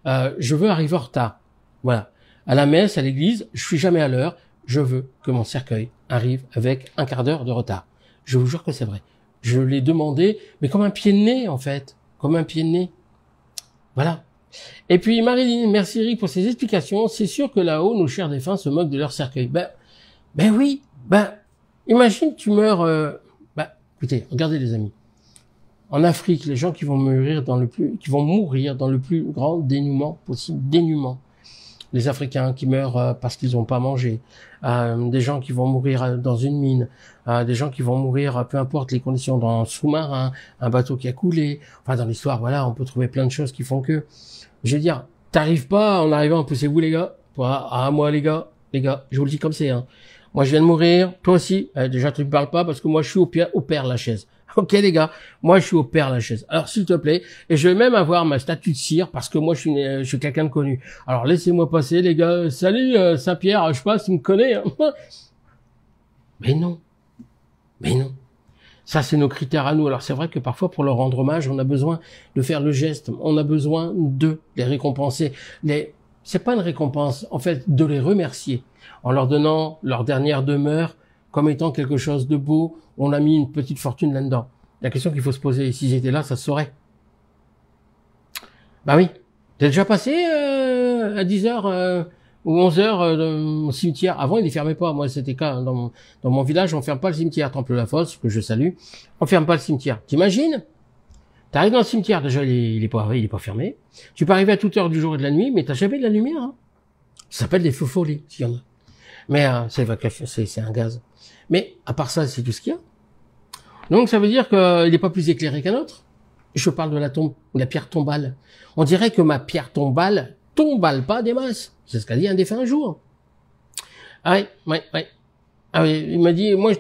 Je veux arriver en retard. Voilà. À la messe, à l'église, je suis jamais à l'heure. Je veux que mon cercueil arrive avec un quart d'heure de retard. Je vous jure que c'est vrai. Je l'ai demandé, mais comme un pied de nez, en fait. Comme un pied de nez. Voilà. Et puis, Marilyn, merci Eric pour ces explications. C'est sûr que là-haut, nos chers défunts se moquent de leur cercueil. Ben oui. Imagine, tu meurs, écoutez, regardez les amis. En Afrique, les gens qui vont mourir dans le plus grand dénuement possible, dénuement. Les Africains qui meurent parce qu'ils n'ont pas mangé, des gens qui vont mourir dans une mine, des gens qui vont mourir, peu importe les conditions, dans un sous-marin, un bateau qui a coulé. Enfin, dans l'histoire, voilà, on peut trouver plein de choses qui font que. Je veux dire, t'arrives pas en arrivant, poussez-vous les gars. Moi les gars, je vous le dis comme c'est. Hein. Moi, je viens de mourir, toi aussi. Déjà, tu me parles pas parce que moi, je suis au Père Lachaise. Ok les gars, moi je suis au Père Lachaise. Alors s'il te plaît, et je vais même avoir ma statue de cire parce que moi je suis quelqu'un de connu. Alors laissez-moi passer les gars. Salut Saint-Pierre, je sais pas si tu me connais. Hein. Mais non. Ça c'est nos critères à nous. Alors c'est vrai que parfois pour leur rendre hommage, on a besoin de faire le geste. On a besoin de les récompenser. C'est pas une récompense, en fait, de les remercier en leur donnant leur dernière demeure comme étant quelque chose de beau. On a mis une petite fortune là-dedans. La question qu'il faut se poser, si j'étais là, ça se saurait. Bah oui. T'es déjà passé à 10h ou 11h au cimetière. Avant, il ne fermait pas. Moi, c'était cas dans mon village, on ferme pas le cimetière. Temple-la-Fosse, que je salue. On ferme pas le cimetière. T'imagines? T'arrives dans le cimetière, déjà, il est pas fermé. Tu peux arriver à toute heure du jour et de la nuit, mais t'as jamais de la lumière. Hein. Ça s'appelle des feux follets, s'il y en a. Mais c'est un gaz. Mais à part ça, c'est tout ce qu'il y a. Donc ça veut dire qu'il n'est pas plus éclairé qu'un autre. Je parle de la pierre tombale. On dirait que ma pierre tombale tombale pas des masses. C'est ce qu'a dit un défunt un jour. Ah ouais. Ah oui, il m'a dit, moi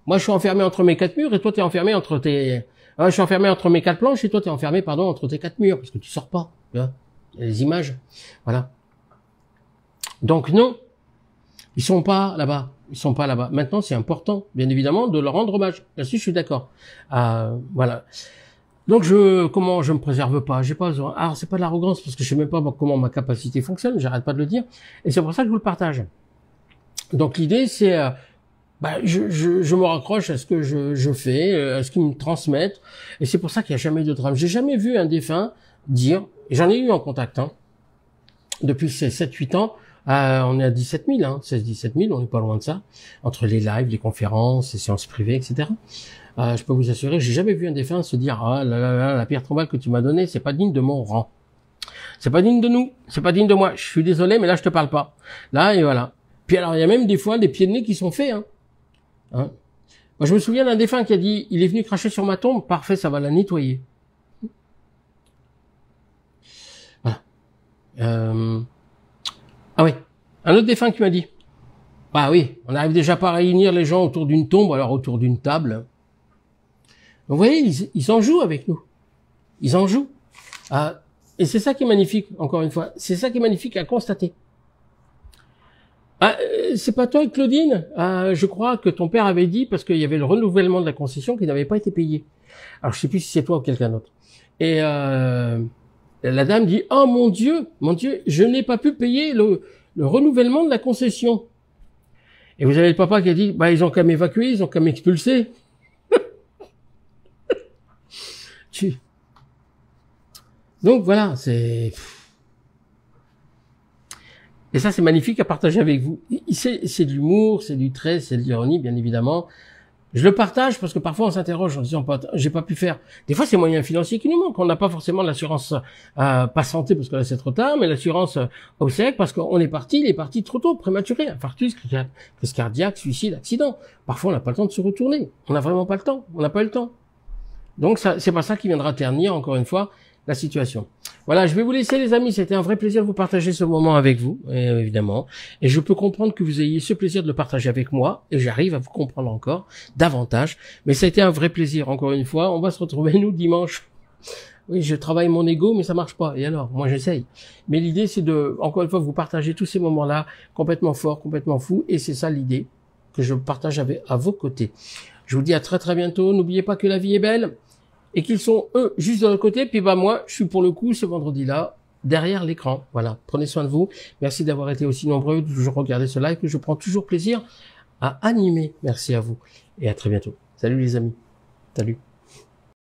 moi je suis enfermé entre mes 4 murs et toi t'es enfermé entre tes. Je suis enfermé entre mes 4 planches et toi t'es enfermé, entre tes 4 murs parce que tu sors pas. Tu vois, il y a les images, voilà. Donc non, ils sont pas là-bas. Maintenant, c'est important, bien évidemment, de leur rendre hommage. Là-dessus, je suis d'accord. Voilà. Donc, comment je me préserve pas? J'ai pas besoin. Alors, c'est pas de l'arrogance parce que je sais même pas comment ma capacité fonctionne. J'arrête pas de le dire. Et c'est pour ça que je vous le partage. Donc, l'idée, c'est, je me raccroche à ce que je fais, à ce qu'ils me transmettent. Et c'est pour ça qu'il y a jamais de drame. J'ai jamais vu un défunt dire, et j'en ai eu en contact, hein, depuis ces 7-8 ans, on est à 17 000, hein, 16-17 000, on n'est pas loin de ça, entre les lives, les conférences, les séances privées, etc. Je peux vous assurer, j'ai jamais vu un défunt se dire, ah là là là, la pierre tombale que tu m'as donnée, c'est pas digne de mon rang. C'est pas digne de nous, c'est pas digne de moi. Je suis désolé, mais là, je te parle pas. Là, et voilà. Puis alors, il y a même des fois des pieds de nez qui sont faits, hein. Moi, je me souviens d'un défunt qui a dit, il est venu cracher sur ma tombe, parfait, ça va la nettoyer. Voilà. Ah oui, un autre défunt qui m'a dit, bah oui, on n'arrive déjà pas à réunir les gens autour d'une tombe, alors autour d'une table. Vous voyez, ils en jouent avec nous. Ils en jouent. Ah, et c'est ça qui est magnifique, encore une fois. C'est ça qui est magnifique à constater. Ah, c'est pas toi, Claudine? Ah, je crois que ton père avait dit, parce qu'il y avait le renouvellement de la concession qui n'avait pas été payé. Alors, je sais plus si c'est toi ou quelqu'un d'autre. Et la dame dit, oh mon Dieu, je n'ai pas pu payer le renouvellement de la concession. Et vous avez le papa qui a dit, bah ils ont qu'à m'évacuer, ils ont qu'à m'expulser. Donc voilà, c'est... Et ça, c'est magnifique à partager avec vous. C'est de l'humour, c'est du trait, c'est de l'ironie, bien évidemment. Je le partage parce que parfois on s'interroge en disant, j'ai pas pu faire. Des fois, c'est moyens financiers qui nous manquent. On n'a pas forcément l'assurance, pas santé parce que là c'est trop tard, mais l'assurance obsèque parce qu'on est parti, il est parti trop tôt, prématuré, infarctus, crise cardiaque, suicide, accident. Parfois, on n'a pas le temps de se retourner. On n'a vraiment pas le temps. On n'a pas eu le temps. Donc, c'est pas ça qui viendra ternir, encore une fois, la situation. Voilà, je vais vous laisser les amis, c'était un vrai plaisir de vous partager ce moment avec vous, évidemment. Et je peux comprendre que vous ayez ce plaisir de le partager avec moi, et j'arrive à vous comprendre encore davantage. Mais ça a été un vrai plaisir, encore une fois. On va se retrouver, nous, dimanche. Oui, je travaille mon ego, mais ça marche pas. Et alors, moi j'essaye. Mais l'idée, c'est de, encore une fois, vous partager tous ces moments-là, complètement forts, complètement fous, et c'est ça l'idée que je partage à vos côtés. Je vous dis à très très bientôt. N'oubliez pas que la vie est belle. Et qu'ils sont, eux, juste de l'autre côté, puis bah moi, je suis pour le coup, ce vendredi-là, derrière l'écran. Voilà, prenez soin de vous. Merci d'avoir été aussi nombreux, de toujours regarder ce live, que je prends toujours plaisir à animer. Merci à vous, et à très bientôt. Salut les amis. Salut.